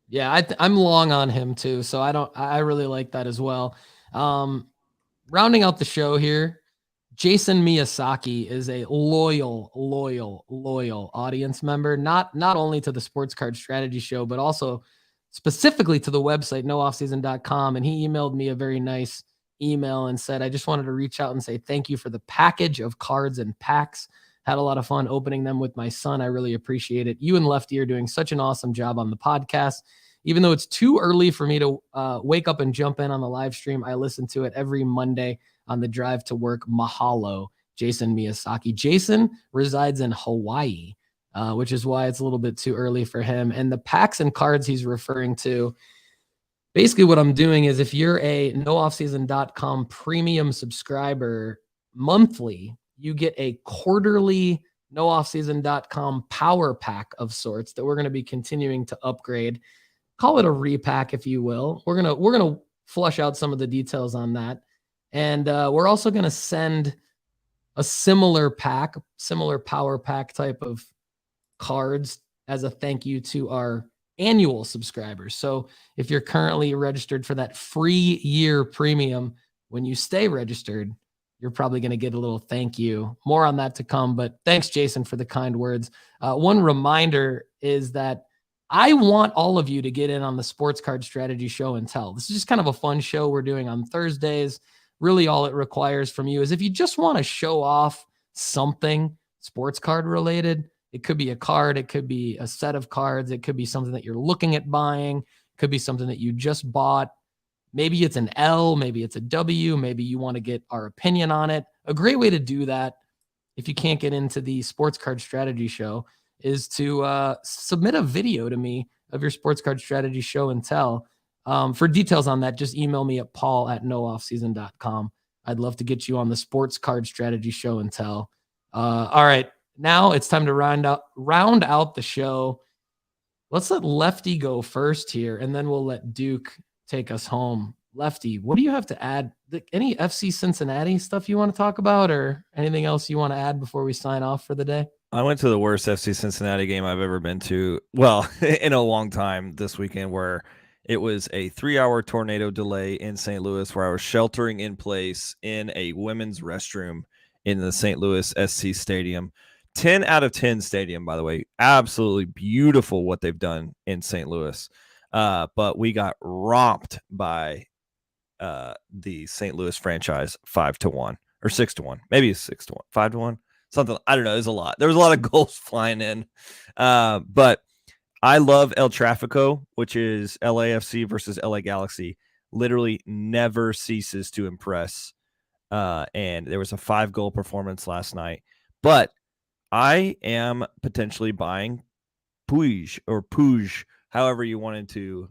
Yeah, I'm long on him too, so I really like that as well. Rounding out the show here, Jason Miyazaki is a loyal audience member, not only to the Sports Card Strategy Show, but also specifically to the website, nooffseason.com. And he emailed me a very nice email and said, I just wanted to reach out and say thank you for the package of cards and packs. Had a lot of fun opening them with my son. I really appreciate it. You and Lefty are doing such an awesome job on the podcast. Even though it's too early for me to wake up and jump in on the live stream, I listen to it every Monday on the drive to work. Mahalo, Jason Miyazaki. Jason resides in Hawaii, which is why it's a little bit too early for him. And the packs and cards he's referring to, basically what I'm doing is if you're a nooffseason.com premium subscriber monthly, you get a quarterly nooffseason.com power pack of sorts that we're going to be continuing to upgrade. Call it a repack, if you will. We're gonna flush out some of the details on that. And we're also going to send a similar power pack type of cards as a thank you to our annual subscribers. So if you're currently registered for that free year premium, when you stay registered, you're probably going to get a little thank you. More on that to come, but thanks, Jason, for the kind words. One reminder is that I want all of you to get in on the Sports Card Strategy Show and Tell. This is just kind of a fun show we're doing on Thursdays. Really all it requires from you is if you just want to show off something sports card related, it could be a card, it could be a set of cards, it could be something that you're looking at buying, it could be something that you just bought. Maybe it's an L, maybe it's a W, maybe you want to get our opinion on it. A great way to do that, if you can't get into the Sports Card Strategy Show, is to submit a video to me of your Sports Card Strategy Show and Tell. For details on that, just email me at paul@nooffseason.com. I'd love to get you on the Sports Card Strategy Show and Tell. All right, now it's time to round out the show. Let's let Lefty go first here, and then we'll let Duke take us home. Lefty, what do you have to add? Any FC Cincinnati stuff you want to talk about, or anything else you want to add before we sign off for the day? I went to the worst FC Cincinnati game I've ever been to, well, in a long time this weekend, where it was a 3-hour tornado delay in St. Louis, where I was sheltering in place in a women's restroom in the St. Louis SC Stadium. 10 out of 10 stadium, by the way. Absolutely beautiful what they've done in St. Louis. But we got romped by the St. Louis franchise 5-1 or 6-1, maybe 6-1, 5-1, something. I don't know. There's a lot. There was a lot of goals flying in. But I love El Tráfico, which is LAFC versus LA Galaxy. Literally never ceases to impress. And there was a 5-goal performance last night. But I am potentially buying Puig, however you wanted to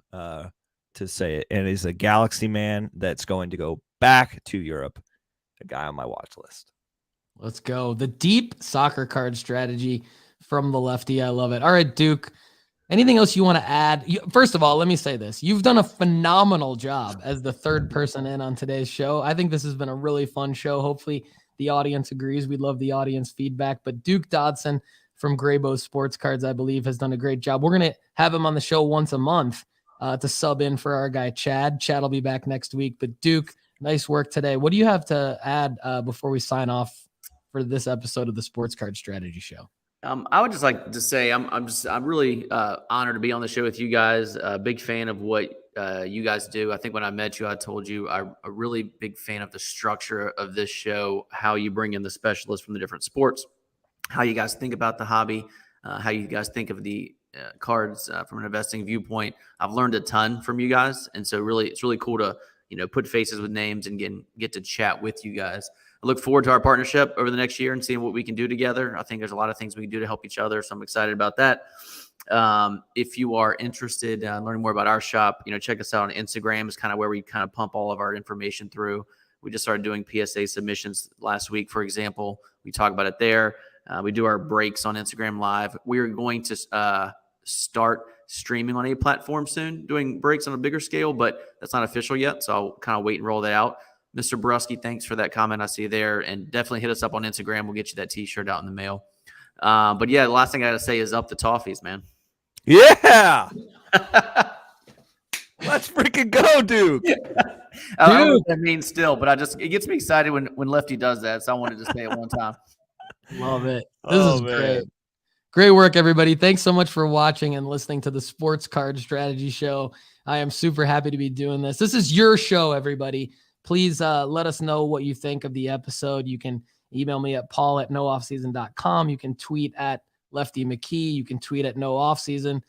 say it. And he's a Galaxy man that's going to go back to Europe. A guy on my watch list. Let's go. The deep soccer card strategy from the Lefty. I love it. All right, Duke. Anything else you want to add? First of all, let me say this. You've done a phenomenal job as the third person in on today's show. I think this has been a really fun show. Hopefully the audience agrees. We love the audience feedback. But Duke Dodson from Graybo Sports Cards, I believe, has done a great job. We're going to have him on the show once a month to sub in for our guy, Chad. Chad will be back next week. But Duke, nice work today. What do you have to add before we sign off for this episode of the Sports Card Strategy Show? I would just like to say I'm really honored to be on the show with you guys. A big fan of what you guys do. I think when I met you, I told you I'm a really big fan of the structure of this show, how you bring in the specialists from the different sports, how you guys think about the hobby, how you guys think of the cards from an investing viewpoint. I've learned a ton from you guys, and so it's really cool to put faces with names and get to chat with you guys. I look forward to our partnership over the next year and seeing what we can do together. I think there's a lot of things we can do to help each other, so I'm excited about that. If you are interested in learning more about our shop, check us out on Instagram. Is kind of where we kind of pump all of our information through. We just started doing PSA submissions last week, for example. We talk about it there. We do our breaks on Instagram Live. We are going to start streaming on a platform soon, doing breaks on a bigger scale, but that's not official yet. So I'll kind of wait and roll that out. Mr. Brusky, thanks for that comment I see there. And definitely hit us up on Instagram. We'll get you that t-shirt out in the mail. But yeah, the last thing I got to say is up the toffees, man. Yeah. Let's freaking go, Duke. I don't know what that means still, but it gets me excited when Lefty does that. So I wanted to say it one time. Love it. This is great. Great work, everybody. Thanks so much for watching and listening to the Sports Card Strategy Show. I am super happy to be doing this. This is your show, everybody. Please let us know what you think of the episode. You can email me at paul@nooffseason.com. You can tweet at Lefty McKee. You can tweet at nooffseason.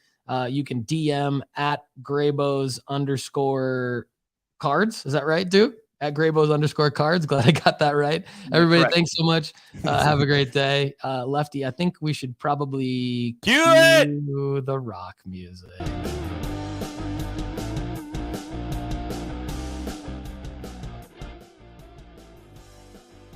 You can DM at Graybos_cards. Is that right, Duke? At Graybos_cards. Glad I got that right. Everybody, thanks so much. Have a great day. Lefty, I think we should probably cue the rock music.